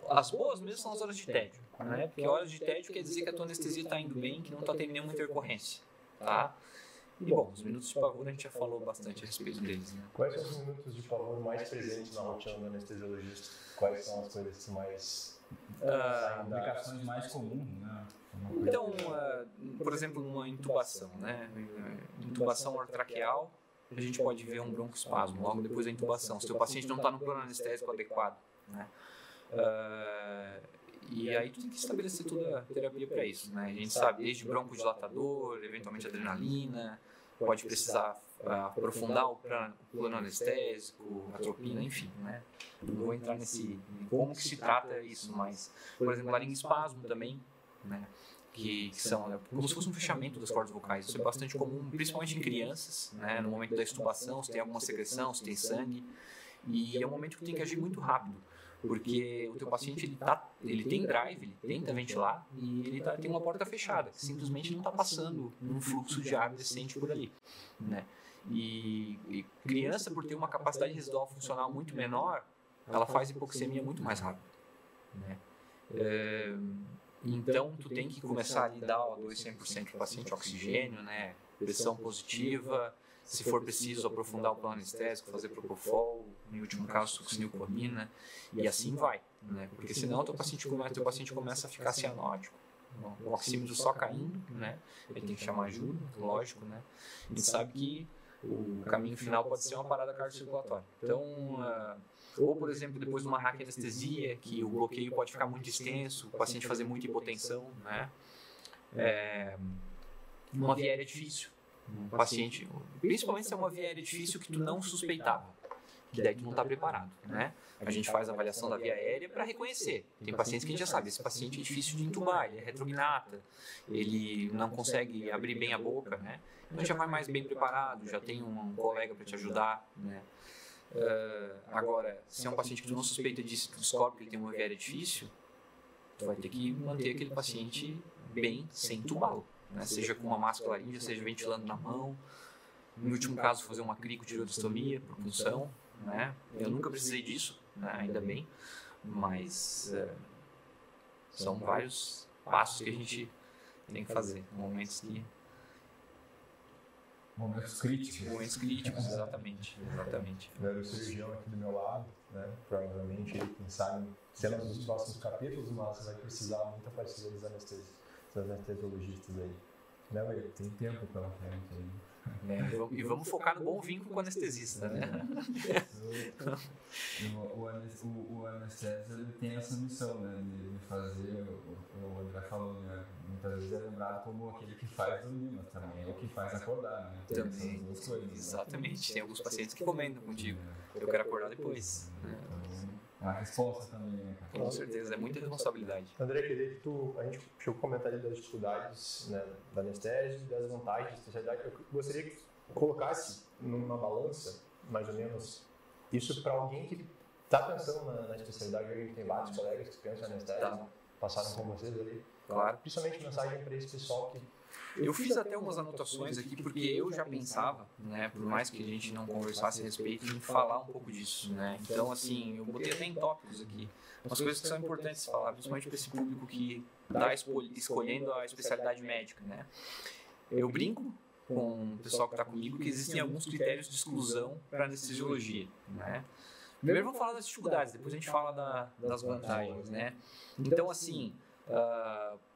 As boas mesmo são as horas de tédio, né? Porque horas de tédio quer dizer que a tua anestesia está indo bem, que não está tendo nenhuma intercorrência, tá? E bom, os minutos de pavor a gente já falou bastante a respeito deles, né? Quais são os minutos de pavor mais presentes na rotina do anestesiologista? Quais são as coisas que mais... Aplicações mais comuns, né? Então, por exemplo, numa intubação, né? Intubação orotraqueal, a gente pode ver um broncoespasmo logo depois da intubação, se o paciente não está no plano anestésico adequado, né? E aí tu tem que estabelecer toda a terapia para isso, né? A gente sabe, desde broncodilatador, eventualmente adrenalina, pode precisar aprofundar o plano anestésico, atropina, enfim, né? Não vou entrar nesse como que se trata isso, mas, por exemplo, laringoespasmo também, né? Que são como se fosse um fechamento das cordas vocais. Isso é bastante comum, principalmente em crianças, né? No momento da extubação, se tem alguma secreção, se tem sangue, e é um momento que tem que agir muito rápido, porque o teu paciente ele tem drive, ele tenta ventilar e ele tem uma porta fechada, simplesmente não está passando um fluxo de ar decente por ali, né? E criança, por ter uma capacidade residual funcional muito menor, ela faz hipoxemia muito mais rápido, né? Então tu tem que começar a lhe dar o O2 100% para o paciente, oxigênio, né? Pressão positiva, se for preciso aprofundar o plano anestésico, fazer propofol, em último caso succinilcolina, e assim vai, né? Porque senão teu paciente começa a ficar cianótico, o oxímetro só caindo, né? Ele tem que chamar ajuda, lógico, né? A gente sabe que o caminho final pode ser uma parada cardiocirculatória. Então, ou por exemplo, depois de uma raquianestesia, que o bloqueio pode ficar muito extenso, o paciente fazer muita hipotensão, né? Uma via aérea difícil. Um paciente, principalmente se é uma via aérea difícil que tu não suspeitava, que daí tu não está preparado, né? A gente faz a avaliação da via aérea para reconhecer. Tem pacientes que a gente já sabe, esse paciente é difícil de intubar, ele é retrognata, ele não consegue abrir bem a boca, né? Então já vai mais bem preparado, já tem um colega para te ajudar, né? Agora, se é um paciente que tu não suspeita disso, tu descobre que ele tem uma via aérea difícil, tu vai ter que manter aquele paciente bem sem intubá-lo, né? Seja com uma máscara laríngea, seja ventilando na mão. No último caso, fazer uma cricotireotomia por punção, né? Eu nunca precisei disso, né? Ainda bem, mas são vários passos que a gente tem que fazer, momentos críticos, exatamente. O cirurgião aqui do meu lado, né? Provavelmente, quem sabe, cenas dos próximos capítulos, mas vai precisar muita parceria dos anestesiologistas aí. Né, Maria? Tem tempo pela frente aí. E vamos focar no bom vínculo com o anestesista, né? O anestesista ele tem essa missão, né, de fazer, o André falou, né, muitas vezes é lembrado como aquele que faz dormir, mas também é o que faz acordar, né? Também, duas coisas, exatamente. Né? Tem alguns pacientes que comentam contigo, eu quero acordar depois. É uma resposta também, né, cara? Com certeza, é muita responsabilidade. André, queria que a gente chegou a comentar das dificuldades, né, da anestésio, das vantagens da especialidade. Eu gostaria que colocasse numa balança, mais ou menos, isso para alguém que está pensando na especialidade. A gente tem vários colegas que pensam em anestésio, passaram com vocês ali. Claro. Principalmente mensagem para esse pessoal que... Eu fiz até umas anotações aqui porque eu já pensava, né, por mais que a gente não conversasse a respeito, em falar um pouco disso, né? Então, assim, eu botei até em tópicos aqui umas coisas que são importantes falar, principalmente para esse público que está escolhendo a especialidade médica, né? Eu brinco com o pessoal que está comigo que existem alguns critérios de exclusão para anestesiologia, né? Primeiro vamos falar das dificuldades, depois a gente fala das vantagens, né? Então, assim,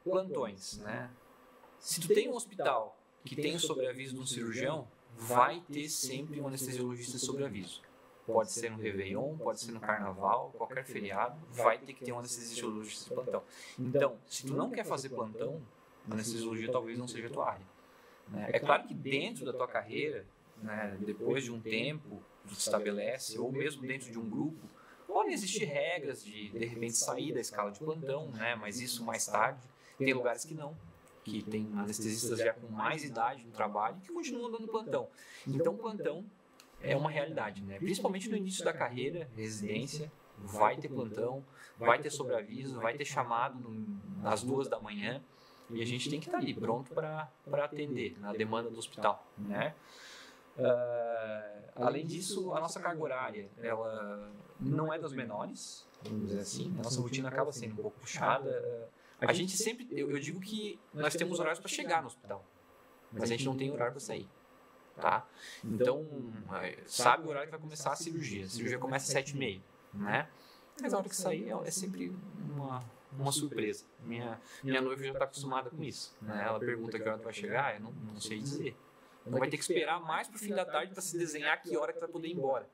plantões, né? Se tu tem um hospital que tem o sobreaviso de um cirurgião, vai ter sempre um anestesiologista sobreaviso. Pode ser no Réveillon, pode ser no Carnaval, qualquer feriado, vai ter que ter um anestesiologista de plantão. Então, se tu não quer fazer plantão, a anestesiologia talvez não seja a tua área. É claro que dentro da tua carreira, né, depois de um tempo, tu te estabelece, ou mesmo dentro de um grupo, podem existir regras de repente, sair da escala de plantão, né, mas isso mais tarde. Tem lugares que não, que tem anestesistas já com mais idade no trabalho que continuam dando plantão. Então, plantão é uma realidade, né? Principalmente no início da carreira, residência, vai ter plantão, vai ter sobreaviso, vai ter chamado às 2 da manhã e a gente tem que estar ali pronto para atender na demanda do hospital, né? Além disso, a nossa carga horária, ela não é das menores, vamos dizer assim, a nossa rotina acaba sendo um pouco puxada. A gente sempre, eu digo que nós temos horários para chegar no hospital, mas a gente não tem horário para sair. tá? Então, sabe o horário que vai começar a cirurgia. A cirurgia começa às 7h30, né? Mas a hora que sair é sempre uma surpresa. Minha noiva já está acostumada com isso, né? Ela pergunta que hora tu vai chegar, eu não sei dizer. Então vai ter que esperar mais pro fim da tarde para se desenhar que hora que tu vai poder ir embora.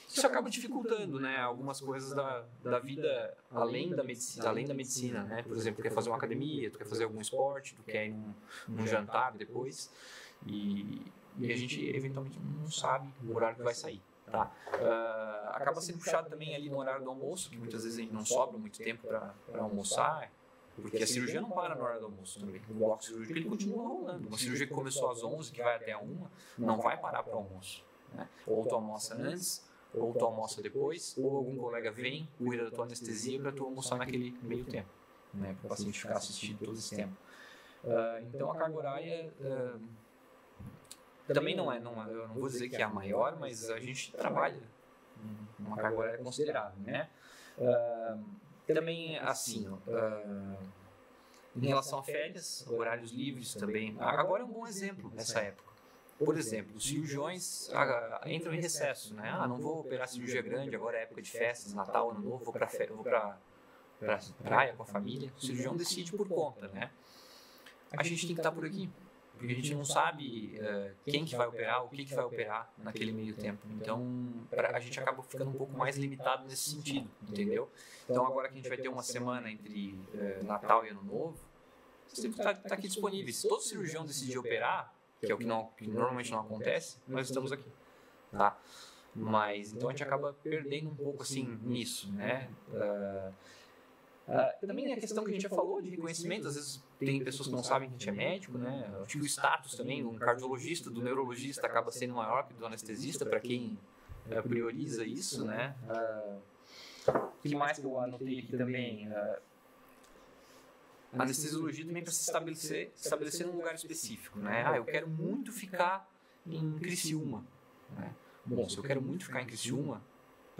Isso acaba dificultando, né, algumas coisas da vida além da medicina, né? Por exemplo, tu quer fazer uma academia, tu quer fazer algum esporte, tu quer ir num jantar depois e a gente eventualmente não sabe o horário que vai sair, tá? Acaba sendo puxado também ali no horário do almoço, que muitas vezes a gente não sobra muito tempo para almoçar, porque a cirurgia não para na hora do almoço também. O bloco cirúrgico ele continua rolando. Uma cirurgia que começou às 11, que vai até a 1, não vai parar para o almoço, né? Ou tu almoça antes, ou tu almoça depois, ou algum colega vem, cuida da tua anestesia para tu almoçar naquele meio tempo, né? Para o paciente ficar assistindo todo esse tempo. Então a carga horária também não é, eu não vou dizer que é a maior, mas a gente trabalha uma carga horária considerável, né? Também assim, em relação a férias, horários livres também. Agora é um bom exemplo nessa época. Por exemplo, os cirurgiões entram em recesso, né? Não vou operar cirurgia grande, agora é época de festas, Natal, Ano Novo, vou para praia com a família. O cirurgião decide por conta, né? A gente tem que estar por aqui, porque a gente não sabe quem que vai operar, o que vai operar naquele meio tempo. Então, a gente acaba ficando um pouco mais limitado nesse sentido, entendeu? Então, agora que a gente vai ter uma semana entre Natal e Ano Novo, você está aqui disponível. Se todo cirurgião decidir operar, que é o que normalmente não acontece, nós estamos aqui, tá? Mas, então a gente acaba perdendo um pouco, assim, nisso, né? Também a questão que a gente já falou de reconhecimento, às vezes tem pessoas que não sabem que a gente é médico, né? Acho que o status também, um cardiologista, do neurologista acaba sendo maior que do anestesista, para quem prioriza isso, né? O que mais que eu anotei aqui também? A anestesiologia também para se estabelecer num lugar específico, né? Eu quero muito ficar em Criciúma, né? Bom, se eu quero muito ficar em Criciúma,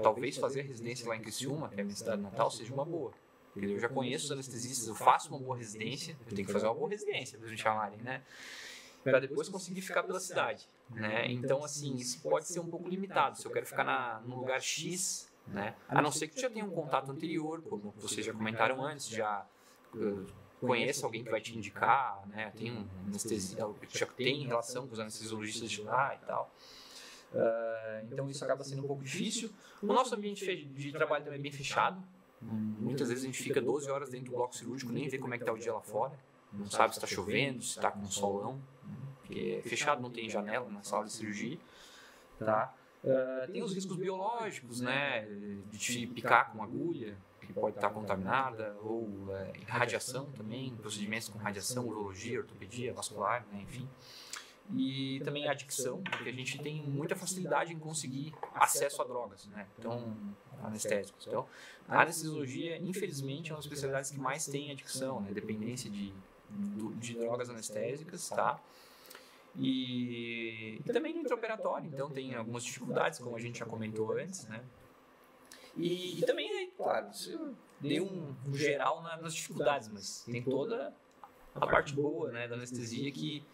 talvez fazer a residência lá em Criciúma, que é a minha cidade natal, seja uma boa. Porque eu já conheço os anestesistas, eu faço uma boa residência, eu tenho que fazer uma boa residência, para eles me chamarem, né? Para depois conseguir ficar pela cidade, né? Então, assim, isso pode ser um pouco limitado. Se eu quero ficar num lugar X, né? A não ser que tu já tenha um contato anterior, como vocês já comentaram antes, já conheça alguém que vai te indicar, né? Tem um anestesia, já tem relação com os anestesiologistas de lá e tal. Então isso acaba sendo um pouco difícil. O nosso ambiente de trabalho também é bem fechado. Muitas vezes a gente fica 12 horas dentro do bloco cirúrgico, nem vê como é que está o dia lá fora. Não sabe se está chovendo, se está com um solão. Porque é fechado, não tem janela na sala de cirurgia. Tá? Tem os riscos biológicos, né? De te picar com agulha, que pode estar contaminada, ou radiação também, procedimentos com radiação, urologia, ortopedia, vascular, né? Enfim. E também a adicção, porque a gente tem muita facilidade em conseguir acesso a drogas, né? Então, anestésicos. Então, a anestesiologia, infelizmente, é uma das especialidades que mais tem adicção, né? Dependência de drogas anestésicas, tá? E também no intraoperatório, então tem algumas dificuldades, como a gente já comentou antes, né? E também, claro, deu um geral nas dificuldades, mas tem toda a parte boa, né, da anestesia que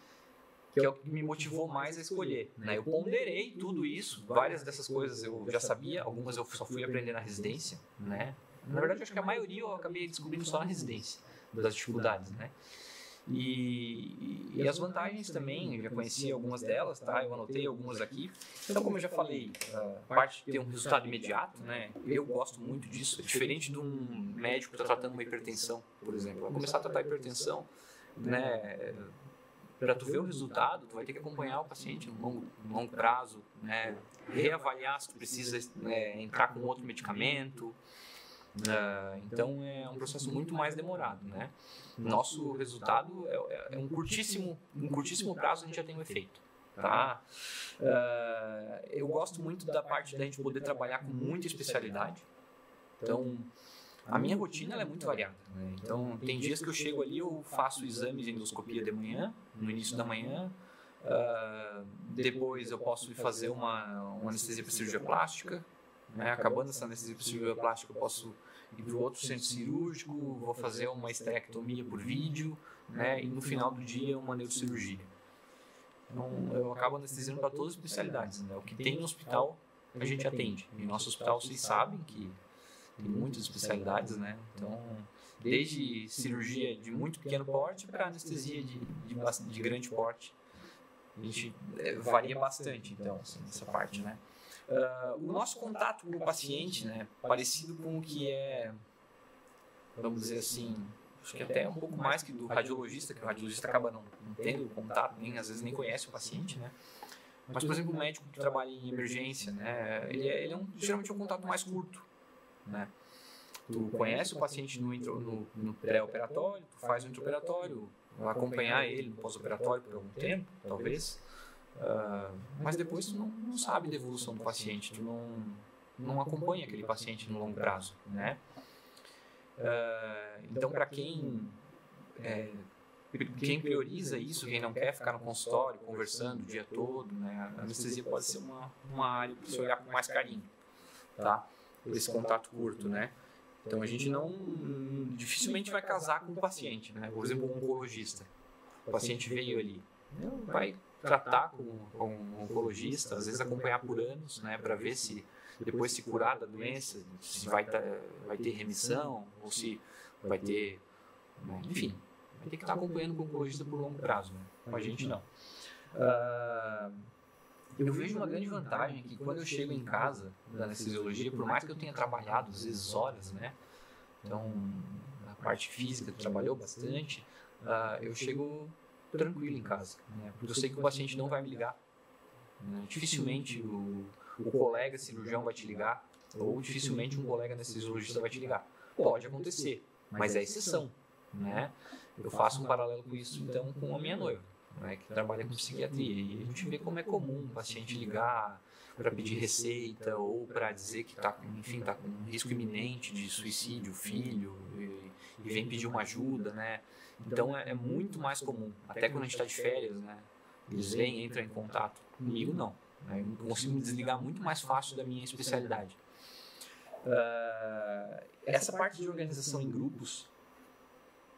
é o que me motivou mais a escolher, né? Eu ponderei tudo isso, várias dessas coisas eu já sabia, algumas eu só fui aprender na residência, né? Na verdade, eu acho que a maioria eu acabei descobrindo só na residência, das dificuldades, né? E as vantagens também, eu já conheci algumas delas, tá? Eu anotei algumas aqui. Então, como eu já falei, a parte de ter um resultado imediato, né? Eu gosto muito disso. É diferente de um médico que está tratando uma hipertensão, por exemplo. Vai começar a tratar hipertensão, né? Para tu ver o resultado, tu vai ter que acompanhar o paciente no longo prazo, né? Reavaliar se tu precisa entrar com outro medicamento. Então é um processo muito mais demorado, né? Nosso resultado é um curtíssimo prazo a gente já tem um efeito, tá? Eu gosto muito da parte da gente poder trabalhar com muita especialidade. Então a minha rotina ela é muito variada, né? Então tem dias que eu chego ali, eu faço exames de endoscopia de manhã, no início da manhã. Depois eu posso ir fazer uma anestesia para cirurgia plástica, né? Acabando essa anestesia para cirurgia plástica, eu posso ir para o outro centro cirúrgico, vou fazer uma esterectomia por vídeo, né? E no final do dia uma neurocirurgia. eu acabo anestesiando para todas as especialidades, né? O que tem no hospital a gente atende. E no nosso hospital vocês sabem que tem muitas especialidades, né? Então, desde cirurgia de muito pequeno porte para anestesia de grande porte. A gente varia bastante, então, assim, nessa parte, né? O nosso contato com o paciente, né, parecido com o que é, vamos dizer assim, acho que até um pouco mais que do radiologista, que o radiologista acaba não tendo contato, às vezes nem conhece o paciente, né? Mas, por exemplo, o médico que trabalha em emergência, né, ele é geralmente um contato mais curto, né? Tu conhece o paciente no pré-operatório, tu faz o intraoperatório, acompanhar ele no pós-operatório por algum tempo, talvez, mas depois tu não sabe da evolução do paciente, tu não acompanha aquele paciente no longo prazo, né? Então, para quem prioriza isso, quem não quer ficar no consultório conversando o dia todo, né, a anestesia pode ser uma área para você olhar com mais carinho, tá? Por esse contato curto, né? Então, a gente dificilmente vai casar com o paciente, né? Por exemplo, um oncologista. O paciente veio ali, vai tratar com um oncologista, às vezes acompanhar por anos, né? Para ver se depois se curar da doença, se vai ter remissão ou se vai ter, né? Enfim, vai ter que estar acompanhando com o oncologista por longo prazo, né? Com a gente não. Eu vejo uma grande vantagem que quando eu chego em casa da anestesiologia, por mais que eu tenha trabalhado às vezes horas, né? Então, a parte física trabalhou bastante, eu chego tranquilo em casa, né? Porque eu sei que o paciente não vai me ligar, né? Dificilmente o colega cirurgião vai te ligar, ou dificilmente um colega anestesiologista vai te ligar. Pode acontecer, mas é exceção, né? Eu faço um paralelo com isso, então, com a minha noiva, né, que trabalha com psiquiatria, e a gente vê como é comum o paciente ligar para pedir receita ou para dizer que está com um risco iminente de suicídio, filho, e vem pedir uma ajuda, né? Então é muito mais comum, até quando a gente está de férias, né? Eles vêm, entram em contato. Comigo não, né? Eu consigo me desligar muito mais fácil da minha especialidade. Essa parte de organização em grupos,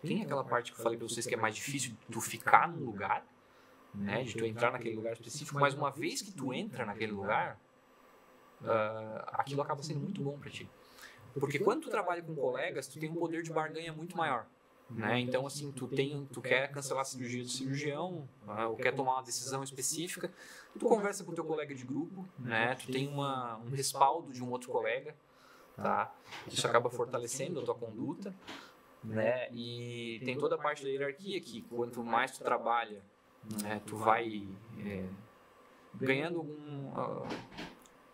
tem aquela parte que eu falei para vocês que é mais difícil de tu ficar num lugar, né, de tu entrar naquele lugar específico, mas uma vez que tu entra naquele lugar, aquilo acaba sendo muito bom para ti. Porque quando tu trabalha com colegas, tu tem um poder de barganha muito maior, né? Então, assim, tu quer cancelar a cirurgia do cirurgião, ou quer tomar uma decisão específica, tu conversa com o teu colega de grupo, né? Tu tem um respaldo de um outro colega, tá? Isso acaba fortalecendo a tua conduta, né? E tem toda a parte da hierarquia que quanto mais tu trabalha, né, tu vai ganhando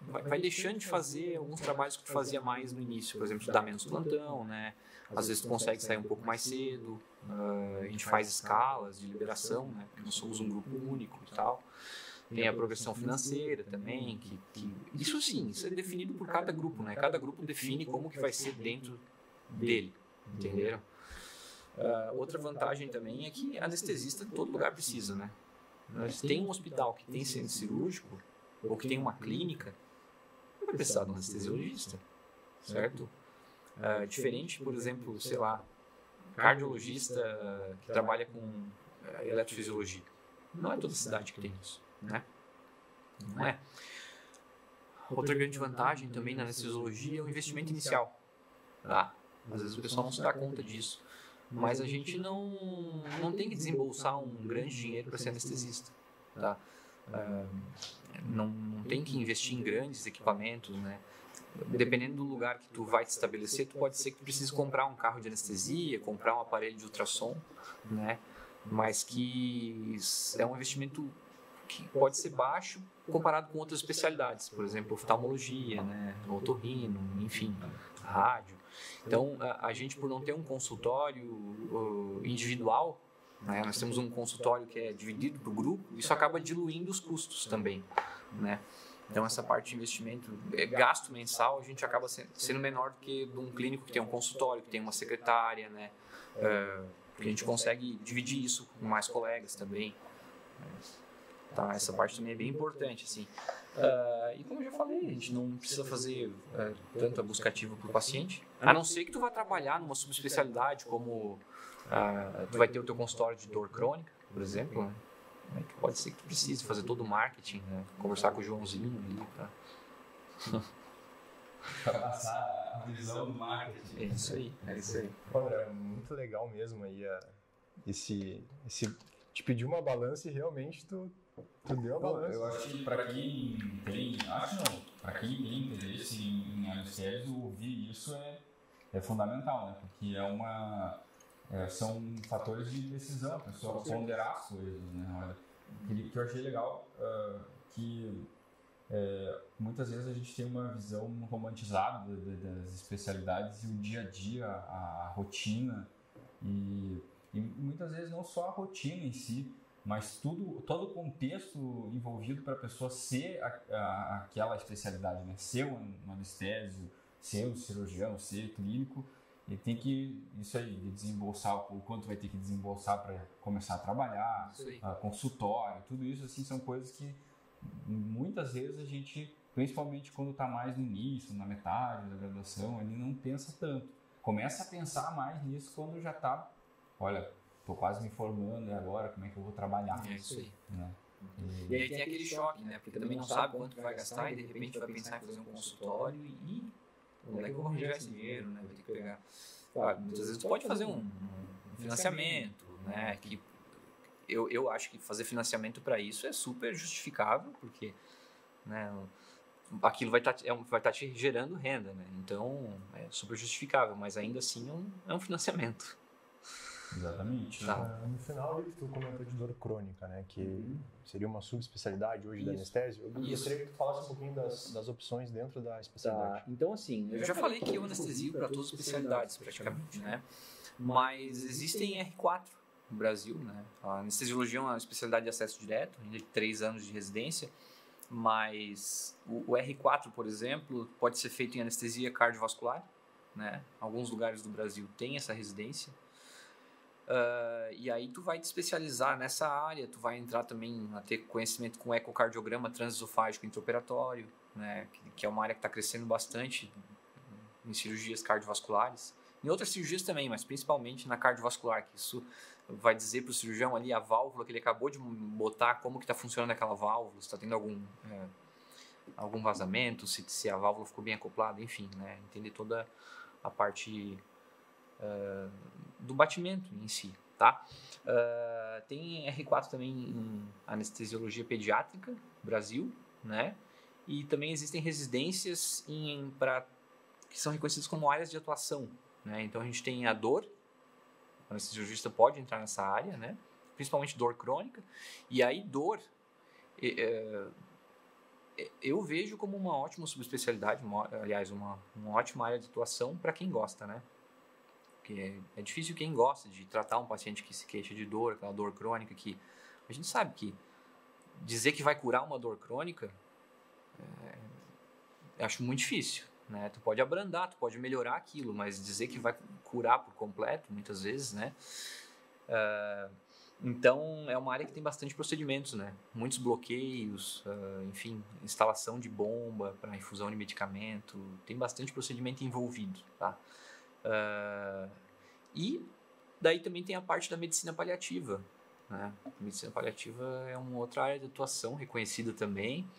vai deixando de fazer alguns trabalhos que tu fazia mais no início. Por exemplo, tu dá menos plantão, né? Às vezes tu consegue sair um pouco mais cedo, a gente faz escalas de liberação, né? Porque nós somos um grupo único e tal. Tem a progressão financeira também, que isso sim, isso é definido por cada grupo, né? Cada grupo define como que vai ser dentro dele, entenderam? Outra vantagem também é que anestesista todo lugar precisa, né? Se tem um hospital que tem centro cirúrgico, ou que tem uma clínica, vai precisar de um anestesiologista, certo? Diferente, por exemplo, sei lá, cardiologista que trabalha com eletrofisiologia. Não é toda cidade que tem isso, né? Não é. Outra grande vantagem também na anestesiologia é o investimento inicial. Às vezes o pessoal não se dá conta disso, mas a gente não tem que desembolsar um grande dinheiro para ser anestesista, tá? Não tem que investir em grandes equipamentos, né? Dependendo do lugar que tu vai te estabelecer, pode ser que tu precise comprar um carro de anestesia, comprar um aparelho de ultrassom, né? Mas que é um investimento que pode ser baixo comparado com outras especialidades, por exemplo, oftalmologia, né? Otorrino, enfim, rádio. Então, a gente, por não ter um consultório individual, né? Nós temos um consultório que é dividido por grupo, isso acaba diluindo os custos também, né? Então, essa parte de investimento, gasto mensal, a gente acaba sendo menor do que de um clínico que tem um consultório, que tem uma secretária, né? Porque a gente consegue dividir isso com mais colegas também. Tá, essa parte também é bem importante, assim. E como eu já falei, a gente não precisa fazer tanta busca ativa para o paciente, a não ser que tu vá trabalhar numa subespecialidade, como tu vai ter o teu consultório de dor crônica, por exemplo, né? né, que pode ser que tu precise fazer todo o marketing, né? Conversar com o Joãozinho ali Para passar a visão do marketing. É isso aí. André, muito legal mesmo aí esse te pediu uma balança e realmente tu deu a balança. Eu acho que para quem tem interesse em anestésia, ouvir isso é fundamental, né? Porque são fatores de decisão, a pessoa ponderar as coisas, né? Olha, que eu achei legal que muitas vezes a gente tem uma visão romantizada das especialidades e o dia a dia, a rotina e muitas vezes não só a rotina em si, mas todo o contexto envolvido para a pessoa ser aquela especialidade, né? Ser um anestésio, ser um cirurgião, ser clínico, e tem que, isso aí, desembolsar o quanto vai ter que desembolsar para começar a trabalhar, consultório, tudo isso assim são coisas que muitas vezes a gente, principalmente quando está mais no início, na metade da graduação, ele não pensa tanto. Começa a pensar mais nisso quando já está, olha, estou quase me formando, e agora como é que eu vou trabalhar? É isso aí. Né? E aí tem aquele choque, né? Porque também não sabe quanto vai gastar e de repente vai pensar em fazer um consultório e onde é que eu vou arranjar esse dinheiro, né? Vai ter que pegar. Claro, muitas vezes tu pode fazer um financiamento, né? Que eu acho que fazer financiamento para isso é super justificável, porque, né, aquilo vai estar te gerando renda, né? Então é super justificável, mas ainda assim é um financiamento. Exatamente. Tá. No final ali tu comentou de dor crônica, né? Que seria uma subespecialidade hoje da anestesia. Eu gostaria que tu falasse um pouquinho das opções dentro da especialidade. Então, assim, eu já falei que eu anestesio para todas as especialidades, praticamente, né? Mas existem R4 no Brasil, né? A anestesiologia é uma especialidade de acesso direto, ainda de 3 anos de residência, mas o R4, por exemplo, pode ser feito em anestesia cardiovascular, né? Alguns lugares do Brasil têm essa residência. E aí tu vai te especializar nessa área, tu vai entrar também a ter conhecimento com ecocardiograma transesofágico intraoperatório, né, que é uma área que está crescendo bastante em cirurgias cardiovasculares, em outras cirurgias também, mas principalmente na cardiovascular, que isso vai dizer para o cirurgião ali a válvula que ele acabou de botar, como que está funcionando aquela válvula, se está tendo algum vazamento, se a válvula ficou bem acoplada, enfim, né, entender toda a parte do batimento em si, tá? Tem R4 também em anestesiologia pediátrica, Brasil, né? E também existem residências que são reconhecidas como áreas de atuação, né? Então a gente tem a dor, o anestesiologista pode entrar nessa área, né? Principalmente dor crônica, e aí dor eu vejo como uma ótima subespecialidade, aliás, uma ótima área de atuação para quem gosta, né? Porque é difícil quem gosta de tratar um paciente que se queixa de dor, aquela dor crônica que a gente sabe que dizer que vai curar uma dor crônica eu acho muito difícil, né? Tu pode abrandar, tu pode melhorar aquilo, mas dizer que vai curar por completo, muitas vezes, né? Então, é uma área que tem bastante procedimentos, né? Muitos bloqueios, enfim, instalação de bomba para infusão de medicamento, tem bastante procedimento envolvido, tá? E daí também tem a parte da medicina paliativa, né? A medicina paliativa é uma outra área de atuação reconhecida também.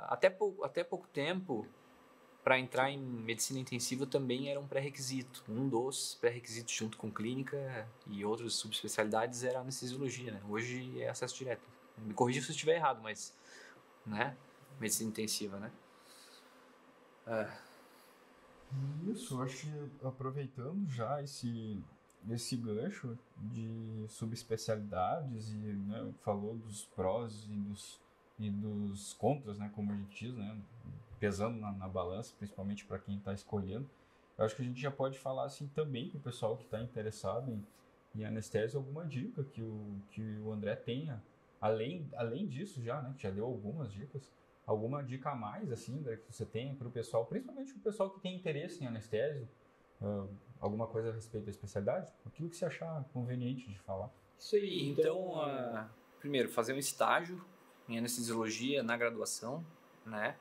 Até pouco tempo, para entrar em medicina intensiva também era um pré-requisito. Um dos pré-requisitos junto com clínica e outras subespecialidades era a anestesiologia, né? Hoje é acesso direto. Me corrija se eu estiver errado, mas, né? Medicina intensiva, né? Isso, eu acho que aproveitando já esse gancho de subespecialidades e, né, falou dos prós e dos contras, né, como a gente diz, né, pesando na balança, principalmente para quem está escolhendo. Eu acho que a gente já pode falar assim também para o pessoal que está interessado em anestesia, alguma dica que o André tenha, além disso já, né, que já deu algumas dicas. Alguma dica a mais, assim, André, que você tem para o pessoal, principalmente para o pessoal que tem interesse em anestésio, alguma coisa a respeito da especialidade? Aquilo que você achar conveniente de falar. Isso aí, então, primeiro, fazer um estágio em anestesiologia na graduação, né,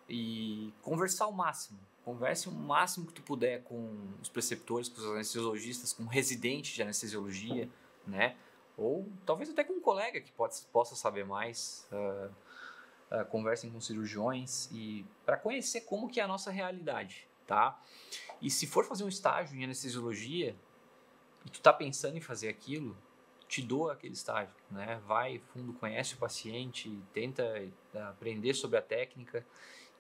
e conversar ao máximo. Converse o máximo que tu puder com os preceptores, com os anestesiologistas, com residentes de anestesiologia, né, Ou talvez até com um colega que possa saber mais. Conversem com cirurgiões e para conhecer como que é a nossa realidade, tá? E se for fazer um estágio em anestesiologia e tu tá pensando em fazer aquilo, te doa aquele estágio, né? Vai fundo, conhece o paciente, tenta aprender sobre a técnica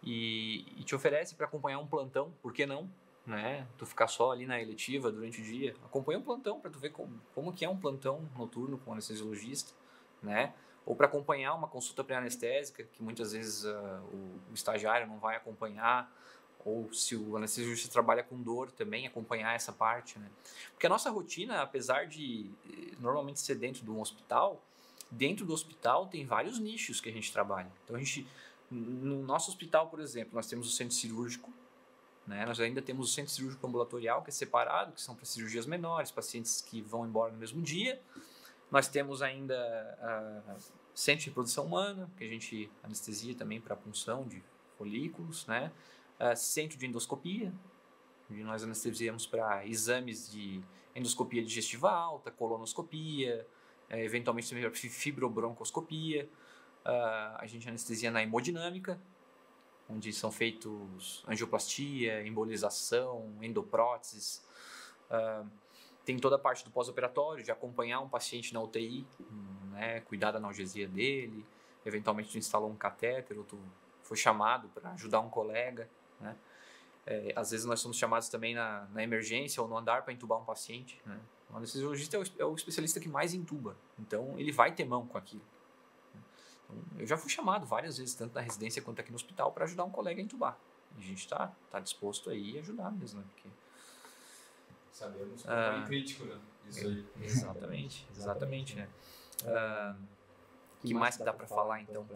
e te oferece para acompanhar um plantão, por que não? Né? Tu ficar só ali na eletiva durante o dia, acompanha um plantão para tu ver como que é um plantão noturno com anestesiologista, né? Ou para acompanhar uma consulta pré-anestésica, que muitas vezes o estagiário não vai acompanhar, ou se o anestesiologista trabalha com dor também, acompanhar essa parte, né? Porque a nossa rotina, apesar de normalmente ser dentro de um hospital, dentro do hospital tem vários nichos que a gente trabalha. Então, no nosso hospital, por exemplo, nós temos o centro cirúrgico, né? Nós ainda temos o centro cirúrgico ambulatorial, que é separado, que são para cirurgias menores, pacientes que vão embora no mesmo dia. Nós temos ainda centro de reprodução humana, que a gente anestesia também para punção de folículos, né? Centro de endoscopia, onde nós anestesiamos para exames de endoscopia digestiva alta, colonoscopia, eventualmente também para fibrobroncoscopia. A gente anestesia na hemodinâmica, onde são feitos angioplastia, embolização, endopróteses. Tem toda a parte do pós-operatório, de acompanhar um paciente na UTI, né, cuidar da analgesia dele, eventualmente tu instalou um catéter ou tu foi chamado para ajudar um colega, né? Às vezes nós somos chamados também na emergência ou no andar para entubar um paciente, né? O anestesiologista é o especialista que mais entuba, então ele vai ter mão com aquilo. Então, eu já fui chamado várias vezes, tanto na residência quanto aqui no hospital, para ajudar um colega a entubar. E a gente tá disposto aí a ajudar mesmo, né? Porque sabemos que é crítico, né? Isso aí. Exatamente, né? O que mais que dá para falar, então,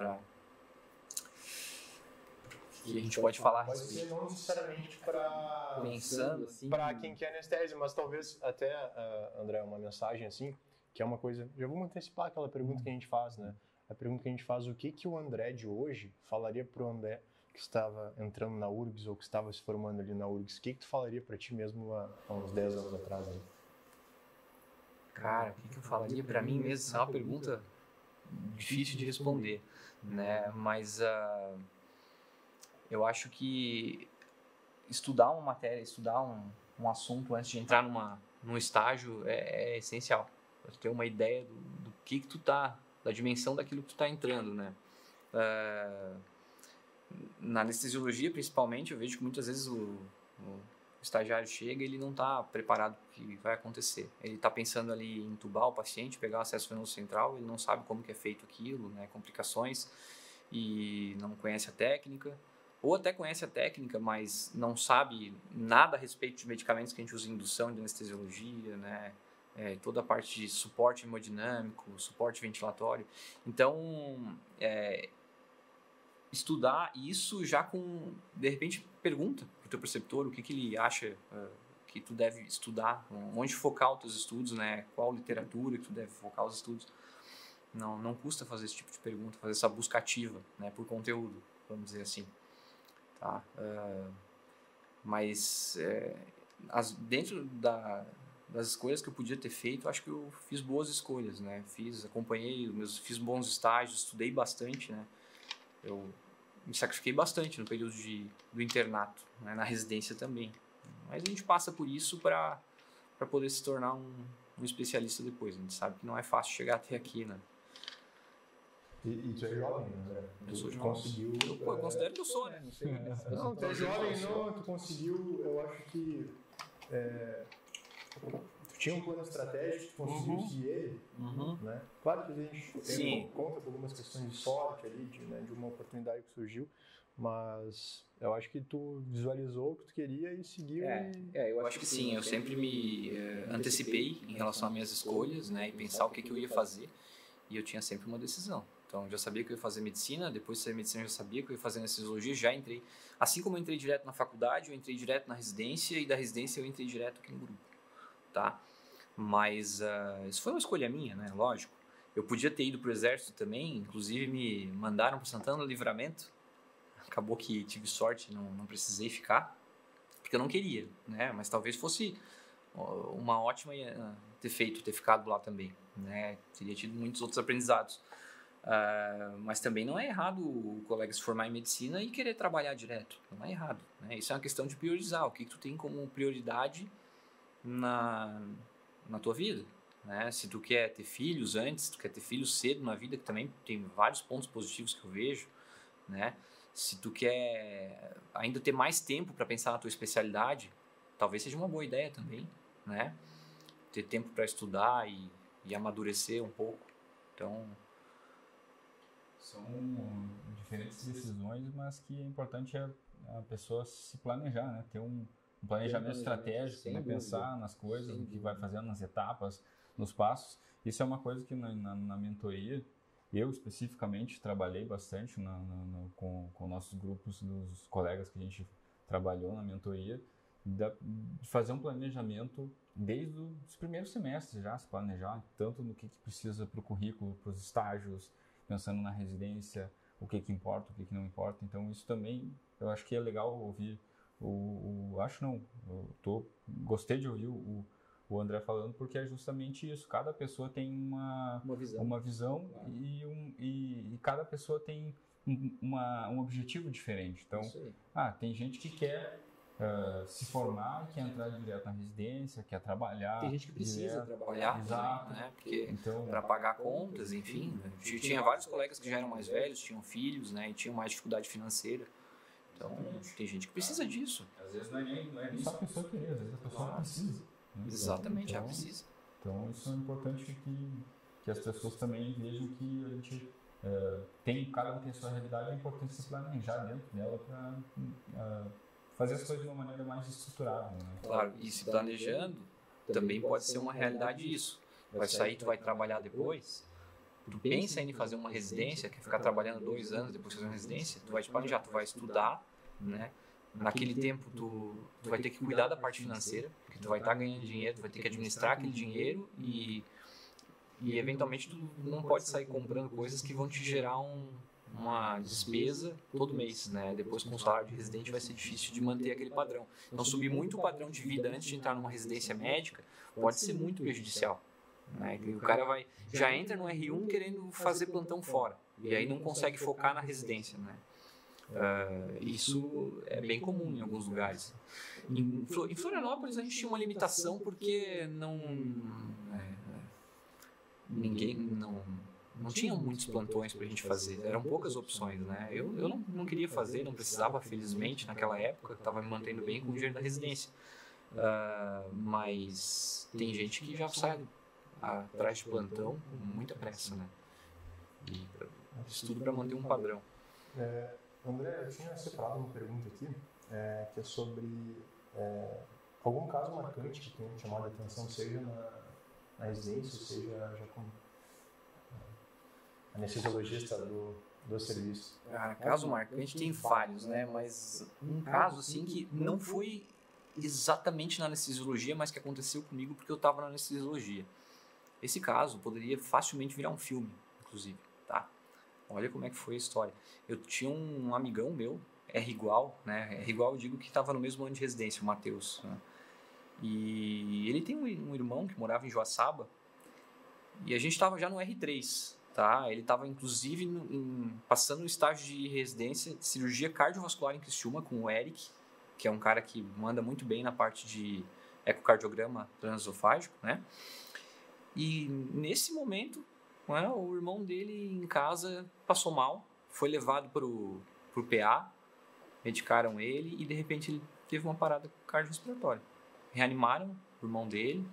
que a gente pode falar? Pode ser não necessariamente para... Pensando, assim... Para quem quer anestesia, mas talvez até, André, uma mensagem assim, que é uma coisa... Já vamos antecipar aquela pergunta que a gente faz, né? A pergunta que a gente faz, o que o André de hoje falaria pro André que estava entrando na URGS ou que estava se formando ali na URGS? O que tu falaria para ti mesmo há uns 10 anos atrás? Aí? Cara, o que eu falaria para mim mesmo? Essa é uma pergunta difícil de responder, né? Mas eu acho que estudar uma matéria, estudar um assunto antes de entrar num estágio é essencial. Pra ter uma ideia do que tu tá, da dimensão daquilo que tu tá entrando, né? Na anestesiologia, principalmente, eu vejo que muitas vezes o estagiário chega e ele não está preparado para o que vai acontecer. Ele está pensando ali em entubar o paciente, pegar o acesso venoso central, ele não sabe como que é feito aquilo, né, complicações, e não conhece a técnica, ou até conhece a técnica, mas não sabe nada a respeito de medicamentos que a gente usa em indução de anestesiologia, né, toda a parte de suporte hemodinâmico, suporte ventilatório. Então, estudar isso já com, de repente, pergunta para o teu preceptor o que ele acha que tu deve estudar, onde focar os teus estudos, né? Qual literatura que tu deve focar os estudos. Não custa fazer esse tipo de pergunta, fazer essa busca ativa, né? Por conteúdo, vamos dizer assim. Tá? Mas dentro das escolhas que eu podia ter feito, acho que eu fiz boas escolhas, né? Acompanhei, fiz bons estágios, estudei bastante, né? Eu me sacrifiquei bastante no período do internato, né, na residência também. Mas a gente passa por isso para poder se tornar um especialista depois. A gente sabe que não é fácil chegar até aqui, né? E tu é jovem, né? Eu sou jovem. Conseguiu... Eu considero que eu sou, né? Não, tu é jovem, não. Tu conseguiu, eu acho que... Tu tinha um plano estratégico, tu conseguiu seguir ele, né? Claro que a gente tem conta por algumas questões de sorte ali, de uma oportunidade que surgiu, mas eu acho que tu visualizou o que tu queria e seguiu. Eu acho que sim. Eu sempre me antecipei em relação às minhas escolhas, né? E pensar o que eu ia fazer, e eu tinha sempre uma decisão. Então, eu já sabia que eu ia fazer medicina, depois de fazer medicina eu já sabia que eu ia fazer anestesiologia, já entrei. Assim como eu entrei direto na faculdade, eu entrei direto na residência, e da residência eu entrei direto aqui no grupo, tá? Mas isso foi uma escolha minha, né? Lógico. Eu podia ter ido para o exército também, inclusive me mandaram para Santana do Livramento. Acabou que tive sorte, não precisei ficar, porque eu não queria, né? Mas talvez fosse uma ótima ter ficado lá também, né? Teria tido muitos outros aprendizados. Mas também não é errado o colega se formar em medicina e querer trabalhar direto. Não é errado, né? Isso é uma questão de priorizar. O que tu tem como prioridade na tua vida, né? Se tu quer ter filhos antes, se tu quer ter filhos cedo na vida, que também tem vários pontos positivos que eu vejo, né? Se tu quer ainda ter mais tempo para pensar na tua especialidade, talvez seja uma boa ideia também, né? Ter tempo para estudar e amadurecer um pouco. Então, são diferentes decisões, mas que é importante a pessoa se planejar, né? Ter um planejamento estratégico, né? Pensar nas coisas, no que vai fazendo, nas etapas, nos passos. Isso é uma coisa que na mentoria, eu especificamente trabalhei bastante com nossos grupos dos colegas que a gente trabalhou na mentoria, de fazer um planejamento desde os primeiros semestres, já se planejar tanto no que precisa para o currículo, para os estágios, pensando na residência, o que importa, o que não importa. Então isso também eu acho que é legal ouvir gostei de ouvir o André falando, porque é justamente isso. Cada pessoa tem uma visão claro. E cada pessoa tem um objetivo diferente. Então, tem gente que quer se formar, quer entrar direto na residência, quer trabalhar. Tem gente que precisa trabalhar, exato, né? Porque para pagar contas, enfim. Tinha vários colegas que já eram mais velhos, tinham filhos, né? E tinham mais dificuldade financeira. Então, tem gente que precisa disso. Às vezes não é nem só a pessoa querer, às vezes a pessoa precisa. Né? Exatamente, então, ela precisa. Então, isso é importante que as pessoas também vejam que a gente cada um tem a sua realidade, é importante se planejar dentro dela para fazer as coisas de uma maneira mais estruturada. Né? Claro, e se planejando também pode ser uma realidade isso. Vai sair, tu vai trabalhar depois, tu pensa em fazer uma residência, quer ficar trabalhando 2 anos depois de fazer uma residência, tu vai te planejar, tu vai estudar, né? Naquele tempo tu vai ter que cuidar da parte financeira, porque tu vai estar ganhando dinheiro, tu vai ter que administrar aquele dinheiro e eventualmente tu não pode sair comprando coisas que vão te gerar uma despesa todo mês, né? Depois com o salário de residente vai ser difícil de manter aquele padrão. Então subir muito o padrão de vida antes de entrar numa residência médica pode ser muito prejudicial, né? O cara já entra no R1 querendo fazer plantão fora e aí não consegue focar na residência, né? Isso é bem comum em alguns lugares. Em Florianópolis a gente tinha uma limitação porque ninguém não tinham muitos plantões para a gente fazer, eram poucas opções, né? Eu não queria fazer, não precisava, felizmente, naquela época, estava me mantendo bem com o dinheiro da residência. Mas tem gente que já sai atrás de plantão com muita pressa, né? E isso tudo para manter um padrão. André, eu tinha separado uma pergunta aqui, que é sobre algum caso marcante que tenha chamado a atenção, seja na residência, seja já como anestesiologista do serviço. Caso marcante tem vários, né? Mas um caso assim que não foi exatamente na anestesiologia, mas que aconteceu comigo porque eu estava na anestesiologia. Esse caso poderia facilmente virar um filme, inclusive, tá? Olha como é que foi a história. Eu tinha um amigão meu, R igual, né? R igual eu digo que estava no mesmo ano de residência, o Matheus, né? E ele tem um irmão que morava em Joaçaba e a gente estava já no R3, tá? Ele estava inclusive passando um estágio de residência de cirurgia cardiovascular em Criciúma com o Eric, que é um cara que manda muito bem na parte de ecocardiograma transesofágico, né? E nesse momento, né, o irmão dele em casa passou mal, foi levado pro PA, medicaram ele e de repente ele teve uma parada cardiorrespiratória. Reanimaram o irmão dele,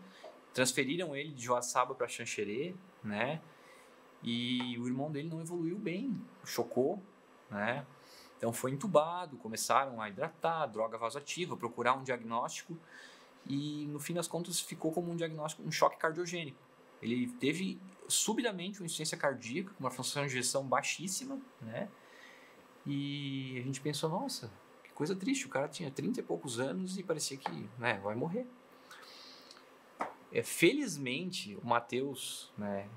transferiram ele de Joaçaba para Xanxerê, né? E o irmão dele não evoluiu bem, chocou, né? Então foi entubado, começaram a hidratar, droga vasoativa, procurar um diagnóstico e no fim das contas ficou como um diagnóstico, um choque cardiogênico. Ele teve subitamente uma insuficiência cardíaca, uma função de ejeção baixíssima, né? E a gente pensou, nossa, que coisa triste, o cara tinha 30 e poucos anos e parecia que, né, vai morrer. Felizmente, o Matheus, né,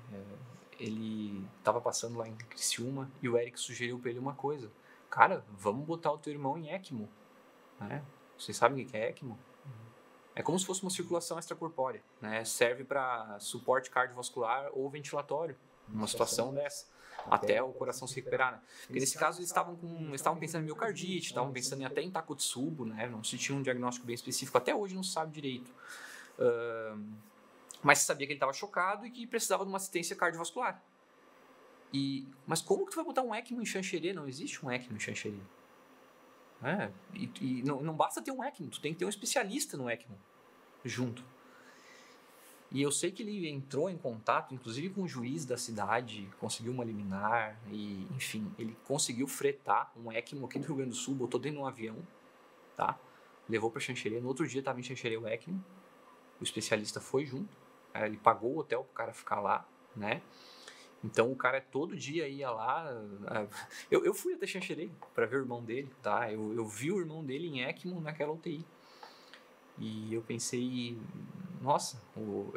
ele estava passando lá em Criciúma e o Eric sugeriu para ele uma coisa. Cara, vamos botar o teu irmão em ECMO, né? Vocês sabem o que é ECMO? É como se fosse uma circulação extracorpórea, né? Serve para suporte cardiovascular ou ventilatório, numa situação dessa, até o coração se recuperar, né? Porque nesse caso eles estavam pensando em miocardite, estavam pensando até em Takotsubo, né? Não se tinha um diagnóstico bem específico, até hoje não se sabe direito. Mas se sabia que ele estava chocado e que precisava de uma assistência cardiovascular. Mas como que tu vai botar um ECMO em Xanxerê? Não existe um ECMO em Xanxerê. E não basta ter um ECMO, tu tem que ter um especialista no ECMO junto. E eu sei que ele entrou em contato, inclusive com o juiz da cidade, conseguiu uma liminar, e enfim, ele conseguiu fretar um ECMO aqui do Rio Grande do Sul, botou dentro de um avião, tá? Levou para Xanxerê, no outro dia estava em Xanxerê o ECMO, o especialista foi junto, ele pagou o hotel para o cara ficar lá, né? Então o cara todo dia ia lá. Eu fui até Xanxerê para ver o irmão dele, tá? Eu vi o irmão dele em ECMO naquela UTI. E eu pensei, nossa,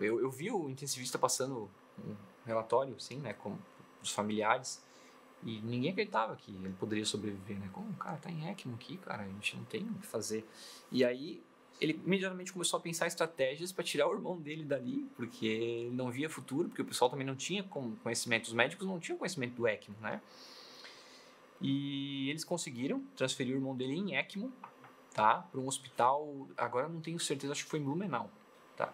eu vi o intensivista passando um relatório, assim, né, com os familiares, e ninguém acreditava que ele poderia sobreviver, né? Como o cara tá em ECMO aqui, cara, a gente não tem o que fazer. E aí ele imediatamente começou a pensar estratégias para tirar o irmão dele dali, porque ele não via futuro, porque o pessoal também não tinha conhecimento, os médicos não tinham conhecimento do ECMO, né? E eles conseguiram transferir o irmão dele em ECMO, tá? Para um hospital, agora não tenho certeza, acho que foi em Blumenau, tá?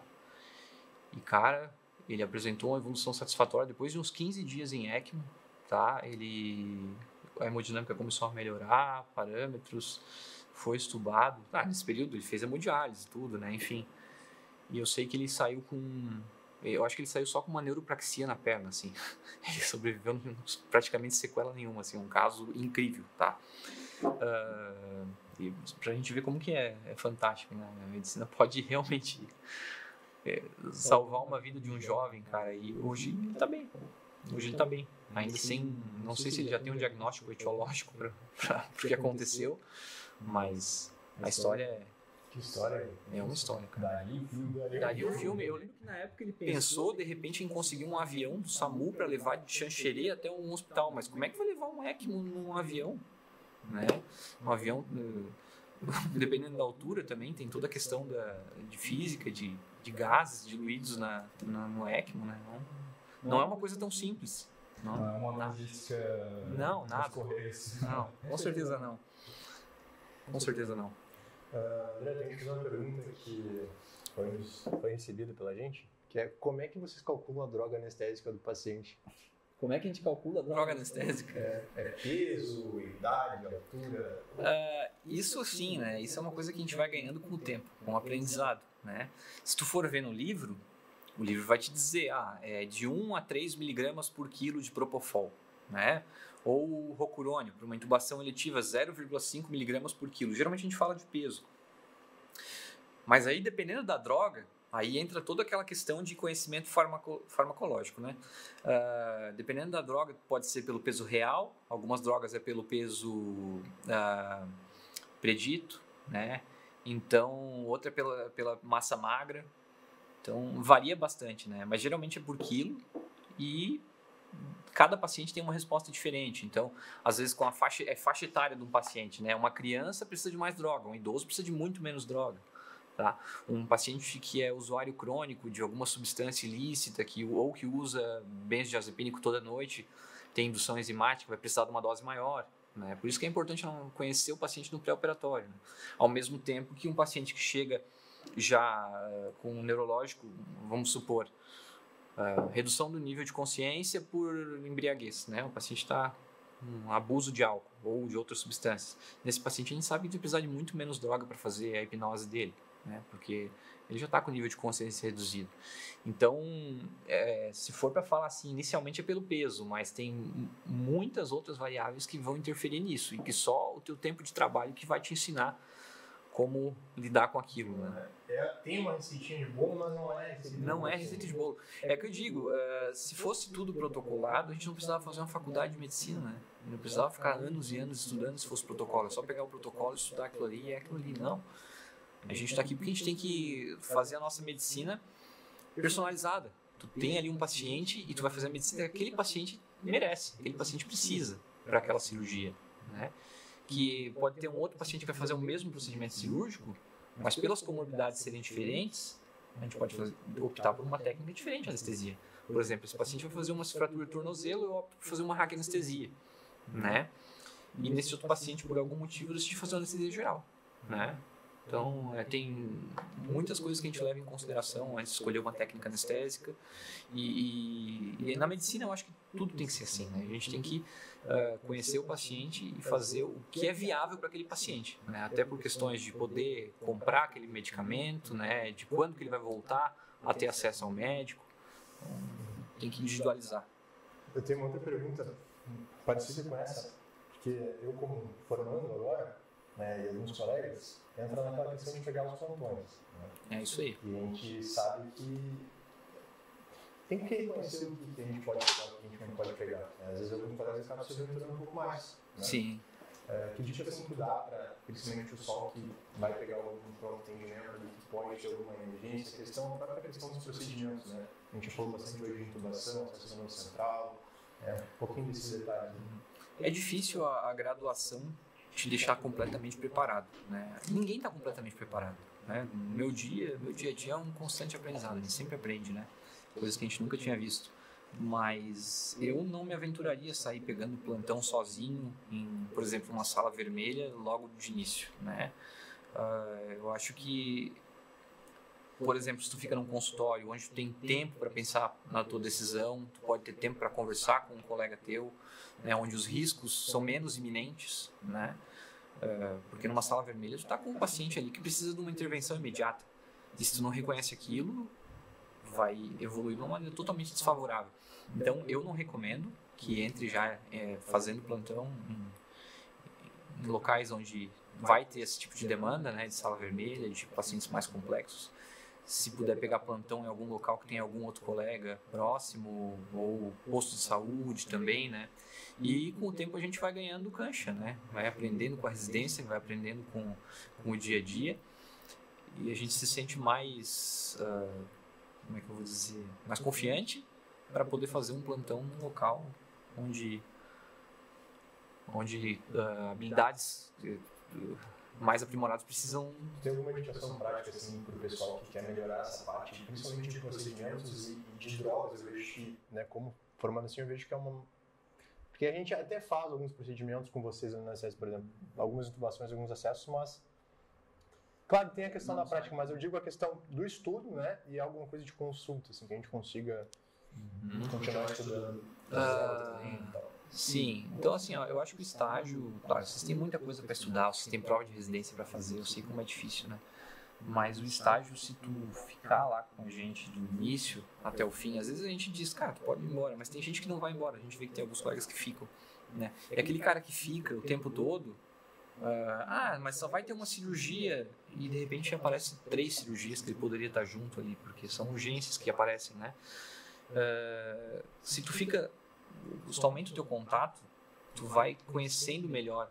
E cara, ele apresentou uma evolução satisfatória depois de uns 15 dias em ECMO, tá? A hemodinâmica começou a melhorar, parâmetros, foi estubado. Nesse período ele fez hemodiálise, tudo, né? Enfim. E eu sei que ele saiu eu acho que ele saiu só com uma neuropraxia na perna, assim. Ele sobreviveu praticamente sequela nenhuma, assim, um caso incrível, tá? E pra gente ver como que é fantástico, né? A medicina pode realmente salvar uma vida de um jovem, cara. E hoje ele tá bem. Hoje ele tá bem. Ainda sem... Não sei se ele já tem um diagnóstico etiológico para o que aconteceu, mas a história é... Que história? É uma história, cara. Daí o filme, eu lembro que na época ele pensou, de repente, em conseguir um avião do SAMU para levar de Xanxerê até um hospital. Mas como é que vai levar um ECMO num avião? Né? Um avião, dependendo da altura também, tem toda a questão de física, de gases diluídos no ECMO, né? Não é uma coisa tão simples. Não é uma logística... Não, nada. Correios. Não, com certeza não. Com certeza não. André, tem que fazer uma pergunta que foi recebida pela gente, que é como é que vocês calculam a droga anestésica do paciente? Como é que a gente calcula a droga anestésica? É peso, idade, altura? Isso sim, né? Isso é uma coisa que a gente vai ganhando com o tempo, com o aprendizado, né? Se tu for ver no livro, o livro vai te dizer, é de 1 a 3 miligramas por quilo de propofol, né? Ou rocurônio, para uma intubação eletiva, 0,5 miligramas por quilo. Geralmente a gente fala de peso. Mas aí, dependendo da droga, aí entra toda aquela questão de conhecimento farmacológico, né? Dependendo da droga, pode ser pelo peso real, algumas drogas é pelo peso predito, né? Então, outra é pela massa magra. Então, varia bastante, né? Mas geralmente é por quilo e cada paciente tem uma resposta diferente. Então, às vezes, com a faixa etária de um paciente, né? Uma criança precisa de mais droga, um idoso precisa de muito menos droga. Tá? Um paciente que é usuário crônico de alguma substância ilícita ou que usa benzodiazepínico toda noite, tem indução enzimática, vai precisar de uma dose maior. Né? Por isso que é importante conhecer o paciente no pré-operatório. Né? Ao mesmo tempo que um paciente que chega já com um neurológico, vamos supor, redução do nível de consciência por embriaguez. Né? O paciente está com abuso de álcool ou de outras substâncias. Nesse paciente a gente sabe que vai precisar de muito menos droga para fazer a hipnose dele. Né? Porque ele já está com o nível de consciência reduzido. Então, se for para falar assim, inicialmente é pelo peso, mas tem muitas outras variáveis que vão interferir nisso e que só o teu tempo de trabalho que vai te ensinar como lidar com aquilo. Né? Tem uma receitinha de bolo, mas não é receita de bolo. Não é receita de bolo. É que eu digo, se fosse tudo protocolado, a gente não precisava fazer uma faculdade de medicina, né? Não precisava ficar anos e anos estudando se fosse protocolo. É só pegar o protocolo, estudar aquilo ali e é aquilo ali. Não. A gente está aqui porque a gente tem que fazer a nossa medicina personalizada. Tu tem ali um paciente e tu vai fazer a medicina que aquele paciente merece, aquele paciente precisa para aquela cirurgia, né? Que pode ter um outro paciente que vai fazer o mesmo procedimento cirúrgico, Mas pelas comorbidades serem diferentes, a gente pode optar por uma técnica diferente de anestesia. Por exemplo, esse paciente vai fazer uma fratura de tornozelo, eu opto por fazer uma raquianestesia, né? E nesse outro paciente, por algum motivo, eu decidi fazer uma anestesia geral, né? Então, tem muitas coisas que a gente leva em consideração antes de escolher uma técnica anestésica. E na medicina, eu acho que tudo tem que ser assim, né? A gente tem que conhecer o paciente e fazer o que é viável para aquele paciente, né? Até por questões de poder comprar aquele medicamento, né? De quando que ele vai voltar a ter acesso ao médico. Então, tem que individualizar. Eu tenho uma outra pergunta parecida com essa, porque eu, como formando agora, né, e alguns colegas, entra naquela questão de pegar os plantões. Né? É isso aí. E a gente sabe que tem que reconhecer o que a gente pode pegar e o que a gente não pode pegar. Né? Às vezes alguns colegas acabam se aventurando um pouco mais. Né? Sim. Que dica assim que dá para, principalmente o sol que vai pegar algum pronto atendimento ali, que pode ter alguma emergência, a própria questão dos procedimentos, né? A gente falou bastante hoje de intubação, acessamento central, um pouquinho desses detalhes. Né? É difícil a graduação te deixar completamente preparado, né? Ninguém está completamente preparado, né? Meu dia a dia é um constante aprendizado, a gente sempre aprende, né? Coisas que a gente nunca tinha visto. Mas eu não me aventuraria a sair pegando plantão sozinho em, por exemplo, uma sala vermelha logo de início, né? Eu acho que, por exemplo, se tu fica num consultório onde tu tem tempo para pensar na tua decisão, tu pode ter tempo para conversar com um colega teu, né, onde os riscos são menos iminentes, né? Porque numa sala vermelha tu está com um paciente ali que precisa de uma intervenção imediata. E se tu não reconhece aquilo, vai evoluir de uma maneira totalmente desfavorável. Então, eu não recomendo que entre já fazendo plantão em locais onde vai ter esse tipo de demanda, né, de sala vermelha, de pacientes mais complexos. Se puder pegar plantão em algum local que tem algum outro colega próximo, ou posto de saúde também, né? E com o tempo a gente vai ganhando cancha, né? Vai aprendendo com a residência, vai aprendendo com o dia a dia. E a gente se sente mais, como é que eu vou dizer, mais confiante para poder fazer um plantão num local onde habilidades mais aprimoradas precisam... Tem alguma indicação prática assim, para o pessoal que quer melhorar essa parte, principalmente de procedimentos e de drogas? Eu vejo que, né, como formando assim, eu vejo que é uma... Porque a gente até faz alguns procedimentos com vocês no INSS, por exemplo, algumas intubações, alguns acessos, mas... Claro, tem a questão da prática, mas eu digo a questão do estudo, né, e alguma coisa de consulta, assim, que a gente consiga continuar estudando. Sim, então assim, eu acho que o estágio, claro, vocês têm muita coisa para estudar, vocês têm prova de residência para fazer, eu sei como é difícil, né? Mas o estágio, se tu ficar lá com a gente do início até o fim, às vezes a gente diz, cara, tu pode ir embora, mas tem gente que não vai embora, a gente vê que tem alguns colegas que ficam, né? E aquele cara que fica o tempo todo, mas só vai ter uma cirurgia e de repente aparecem 3 cirurgias que ele poderia estar junto ali, porque são urgências que aparecem, né? Se tu fica, se tu aumenta o teu contato, tu vai conhecendo melhor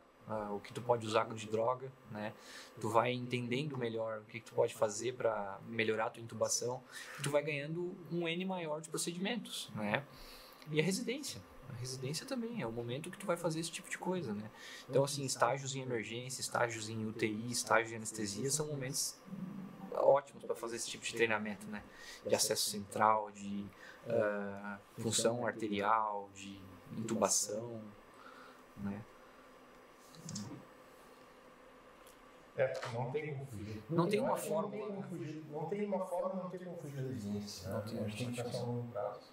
o que tu pode usar de droga, né? Tu vai entendendo melhor o que tu pode fazer para melhorar a tua intubação, tu vai ganhando um N maior de procedimentos, né? E a residência também é o momento que tu vai fazer esse tipo de coisa, né? Então, assim, estágios em emergência, estágios em UTI, estágios de anestesia são momentos ótimos para fazer esse tipo de treinamento, né? De acesso central, de função arterial, de intubação, né? Não tem como fugir. Não tem uma fórmula. Não tem uma forma, não tem como fugir da residência. Né? A gente tem que pensar a longo prazo.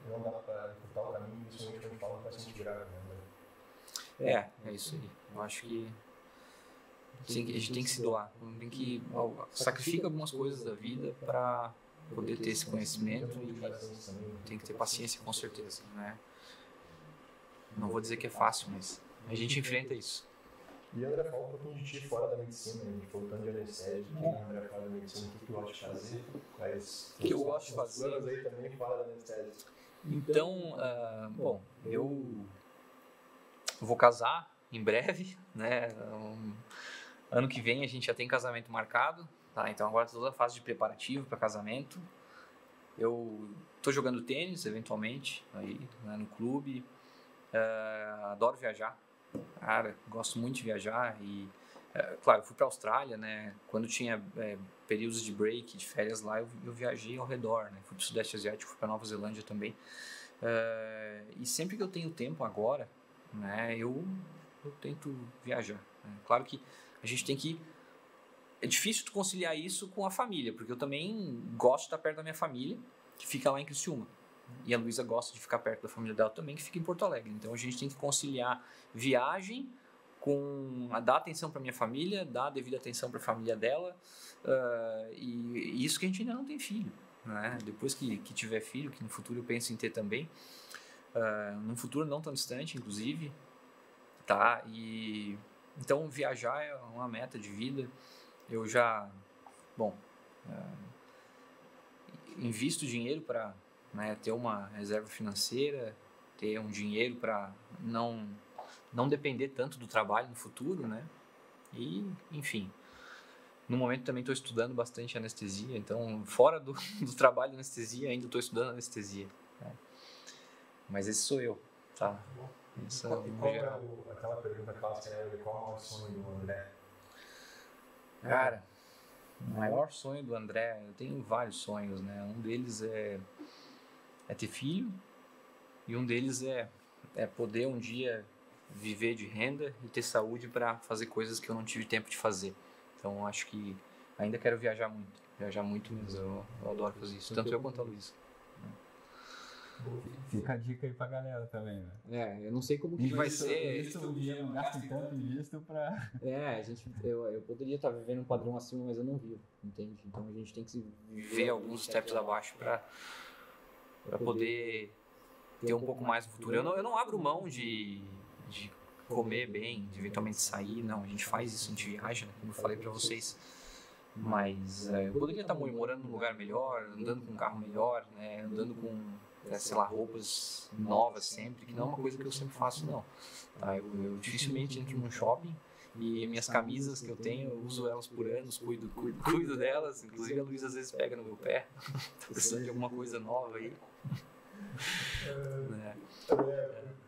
Não dá para encurtar o caminho, principalmente quando a gente fala do paciente grave. É isso aí. Eu acho que a gente tem que se doar. Tem que sacrificar algumas coisas da vida para poder ter esse conhecimento e tem que ter paciência, com certeza, né? Não vou dizer que é fácil, mas a gente enfrenta isso. E André, fala um pouquinho de ti fora da medicina, a gente falou tanto de anestésia, o que o André fora da medicina, o que tu gosta de fazer, quais o que eu gosto de fazer planos aí também fora da anestésia. Então, bom, eu vou casar em breve, né? Ano que vem a gente já tem casamento marcado, tá? Então agora toda a fase de preparativo para casamento. Eu tô jogando tênis eventualmente aí, né, no clube. Adoro viajar, cara, gosto muito de viajar e Claro, eu fui para a Austrália, né? Quando tinha períodos de break, de férias lá, eu viajei ao redor, né? Fui para o Sudeste Asiático, fui para Nova Zelândia também. E sempre que eu tenho tempo agora, né? Eu tento viajar. Né? Claro que a gente tem que... É difícil tu conciliar isso com a família, porque eu também gosto de estar perto da minha família, que fica lá em Criciúma. E a Luísa gosta de ficar perto da família dela também, que fica em Porto Alegre. Então a gente tem que conciliar viagem com dar atenção para minha família, dar a devida atenção para a família dela, e isso que a gente ainda não tem filho, né? Depois que tiver filho, que no futuro eu penso em ter também, num futuro não tão distante, inclusive, tá? E então viajar é uma meta de vida. Eu já, invisto dinheiro para, né, ter uma reserva financeira, ter um dinheiro para não depender tanto do trabalho no futuro, né? E, enfim, no momento também estou estudando bastante anestesia, então fora do trabalho de anestesia ainda estou estudando anestesia, né? Mas esse sou eu, tá? E qual é aquela pergunta clássica, né? Qual é o maior sonho do André? Cara, o maior sonho do André, eu tenho vários sonhos, né? Um deles é ter filho, e um deles é poder um dia viver de renda e ter saúde para fazer coisas que eu não tive tempo de fazer. Então acho que ainda quero viajar muito mesmo. Eu adoro fazer isso, tanto eu quanto a Luísa. Fica a dica aí pra galera também, né? Eu não sei como que vai ser. Isso um dia não gastem tanto em visto pra... Eu poderia estar vivendo um padrão acima, mas eu não vivo, entende? Então a gente tem que ver alguns steps abaixo para poder ter um pouco mais no futuro. Eu não abro mão de comer bem, de eventualmente sair, não, a gente faz isso, a gente viaja, né, como eu falei para vocês, mas eu poderia estar morando num lugar melhor, andando com um carro melhor, né, andando com, sei lá, roupas novas sempre, que não é uma coisa que eu sempre faço, não. Tá? Eu dificilmente entro num shopping e minhas camisas que eu tenho, eu uso elas por anos, cuido delas, inclusive a Luísa às vezes pega no meu pé, tô precisando de alguma coisa nova aí.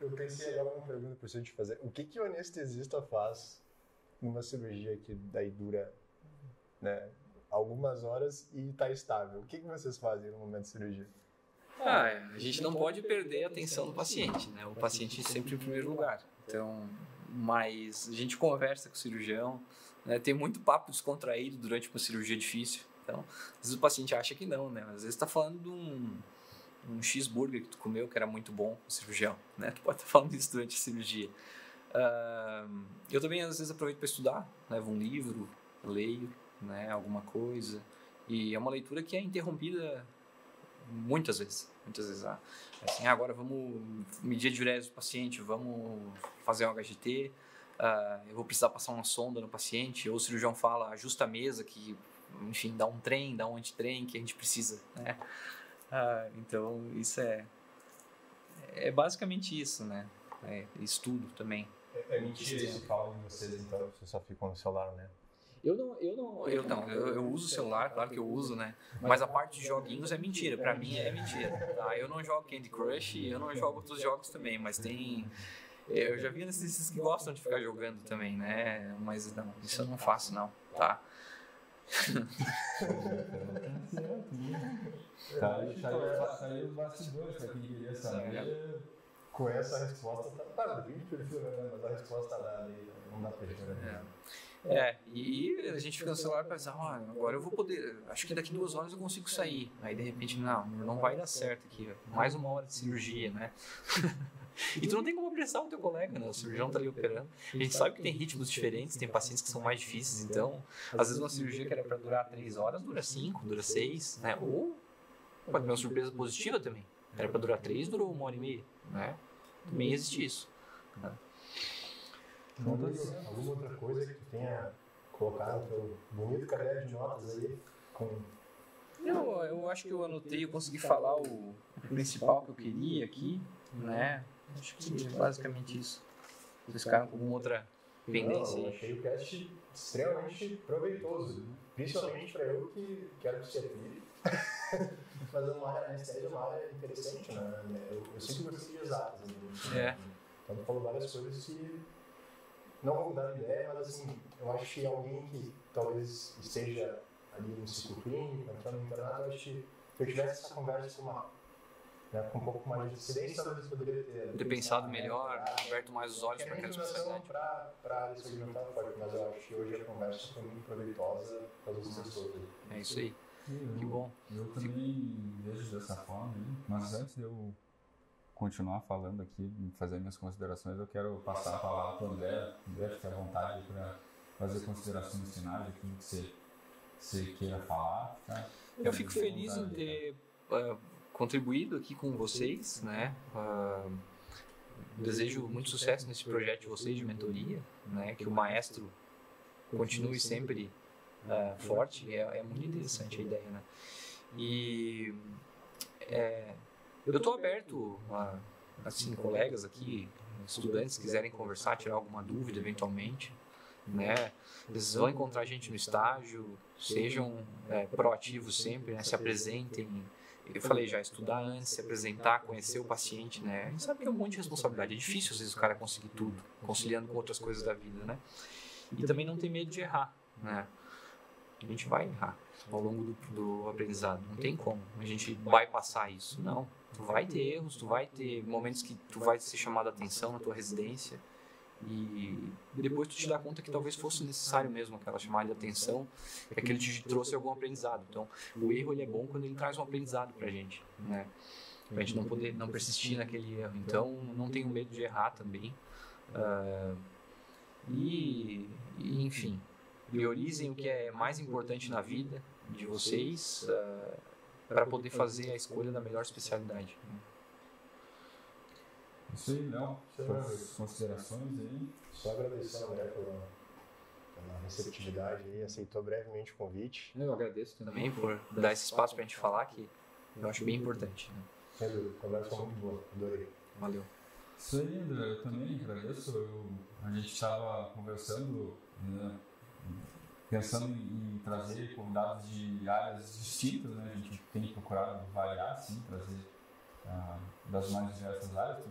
Eu pensei agora uma pergunta para você te fazer. O que o anestesista faz numa cirurgia que daí dura, né, algumas horas e está estável? O que vocês fazem no momento de cirurgia? A gente não pode perder a atenção do paciente, né? O paciente sempre em primeiro lugar. Então, mas a gente conversa com o cirurgião, né? Tem muito papo descontraído durante uma cirurgia difícil. Então, às vezes o paciente acha que não, né? Às vezes está falando de um cheeseburger que tu comeu que era muito bom, o cirurgião, né? Tu pode estar falando isso durante a cirurgia. Eu também às vezes aproveito para estudar, levo um livro, leio, né, alguma coisa, e é uma leitura que é interrompida muitas vezes, assim, agora vamos medir a diurese do paciente, vamos fazer um HGT, eu vou precisar passar uma sonda no paciente, ou o cirurgião fala, ajusta a mesa, que, enfim, dá um antitrem que a gente precisa, né? Então isso é basicamente isso, né? Estudo também. É mentira isso que falam de vocês, então vocês só ficam no celular, né? Eu uso o celular, claro que eu uso, né? Mas a parte de joguinhos é mentira, pra mim é mentira, tá? Eu não jogo Candy Crush e eu não jogo outros jogos também, mas tem... Eu já vi anestesistas que gostam de ficar jogando também, né? Mas não, isso eu não faço não, tá? Tá aí os bastidores pra quem queria saber. Com essa resposta, tá bem de perfil, né? Mas a resposta dada aí, não dá pra ver. E a gente fica no celular e pensa, agora eu vou poder, acho que daqui 2 horas eu consigo sair. Aí de repente, não vai dar certo aqui, mais 1 hora de cirurgia, né? E tu não tem como apressar o teu colega, né? O cirurgião tá ali operando. A gente sabe que tem ritmos diferentes, tem pacientes que são mais difíceis, então, às vezes uma cirurgia que era para durar 3 horas, dura 5, dura 6, né? Ou pode ter uma surpresa positiva também. Era para durar 3, durou 1h30, né? Também existe isso. Né? Alguma outra coisa que tu tenha colocado no teu bonito caderno de notas aí? Eu acho que eu anotei, eu consegui falar o principal que eu queria aqui, né? Acho que é basicamente isso. Vocês ficaram com alguma outra pendência? Eu achei o cast extremamente proveitoso, principalmente para eu que quero que se aplique. Mas uma área anestésia é uma área interessante, né? Eu sempre gostei de exatas. Então tu falou várias coisas que não vou mudar de ideia, mas assim, eu acho que alguém que talvez esteja ali no ciclo clínico, entrando no internato, eu acho que se eu tivesse essa conversa com um pouco mais de antecedência, talvez eu poderia ter pensado melhor, aberto mais os olhos para aquela especialidade. Para a área de saúde mental forte, mas eu acho que hoje a conversa foi muito proveitosa para os professores. É isso aí. Que bom. Eu também vejo dessa forma, né? Mas antes de eu continuar falando aqui, fazer minhas considerações, eu quero passar a palavra para o André. André, fique à vontade para fazer considerações finais, aquilo que você queira falar. Tá? Eu fico feliz em ter contribuído aqui com vocês, né? Desejo muito sucesso nesse projeto de vocês de mentoria, né? Que o maestro continue sempre forte. É muito interessante a ideia, né? E eu estou aberto a, assim, colegas aqui, estudantes, quiserem conversar, tirar alguma dúvida eventualmente, né? Eles vão encontrar a gente no estágio, sejam proativos sempre, né? Se apresentem. Eu falei já, estudar antes, se apresentar, conhecer o paciente, né? A gente sabe que é um monte de responsabilidade, é difícil às vezes o cara conseguir tudo, conciliando com outras coisas da vida, né? E também não ter medo de errar, né? A gente vai errar ao longo do aprendizado, não tem como a gente vai passar isso, não. Tu vai ter erros, tu vai ter momentos que tu vai ser chamado a atenção na tua residência e depois tu te dá conta que talvez fosse necessário mesmo aquela chamada de atenção, que aquilo te trouxe algum aprendizado. Então, o erro ele é bom quando ele traz um aprendizado pra gente, né? Pra gente não persistir naquele erro. Então, não tenho medo de errar também. Enfim, priorizem o que é mais importante na vida de vocês para poder fazer a escolha da melhor especialidade. Isso aí, Léo. Suas considerações aí. Só agradecer ao André pela receptividade aí, aceitou brevemente o convite. Eu agradeço também por dar esse espaço para a gente falar, que eu acho bem importante. Né? Sem dúvida, a conversa foi muito boa, adorei. Valeu. Isso aí, André, eu também agradeço. A gente estava conversando, né, pensando em trazer convidados de áreas distintas, né? A gente tem procurado variar, sim, trazer das mais diversas áreas,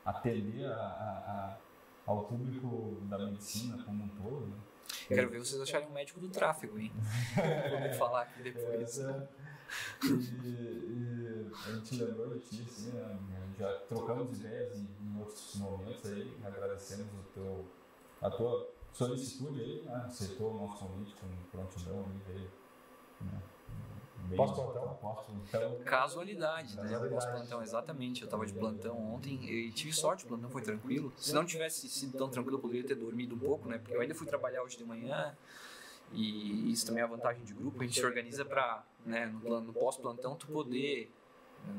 atender ao público da medicina como um todo, né? Quero ver vocês acharem um médico do tráfego, hein? Vou falar aqui depois. E a gente lembrou de ti, assim, né? Já trocamos ideias em outros momentos aí, agradecemos a tua solicitude aí, né? Aceitou o nosso convite com prontidão aí, veio, né? Pós-plantão? Casualidade, né? Pós-plantão, exatamente. Eu estava de plantão ontem e tive sorte, o plantão foi tranquilo. Se não tivesse sido tão tranquilo, eu poderia ter dormido um pouco, né? Porque eu ainda fui trabalhar hoje de manhã e isso também é a vantagem de grupo. A gente se organiza para, né, no pós-plantão, tu poder,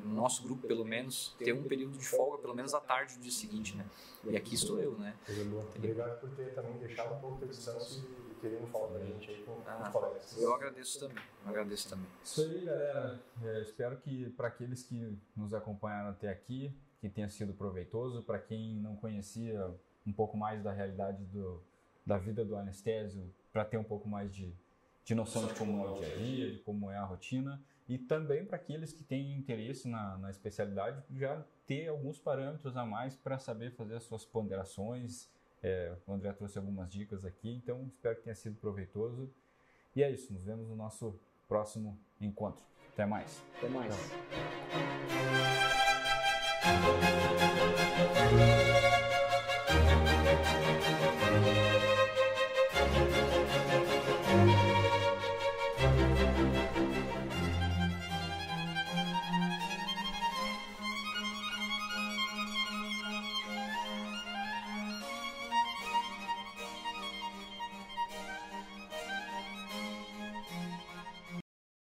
no nosso grupo pelo menos, ter um período de folga, pelo menos à tarde do dia seguinte, né? E aqui estou eu, né? Obrigado por ter também deixado um pouco de distância e querendo falar da gente aí com os colegas. Eu agradeço também. Isso aí, galera. Espero que para aqueles que nos acompanharam até aqui, que tenha sido proveitoso. Para quem não conhecia um pouco mais da realidade da vida do anestésio, para ter um pouco mais de noção de como é o dia a dia, de como é a rotina. E também para aqueles que têm interesse na especialidade, já ter alguns parâmetros a mais para saber fazer as suas ponderações. O André trouxe algumas dicas aqui, então espero que tenha sido proveitoso. E é isso, nos vemos no nosso próximo encontro. Até mais. Até mais.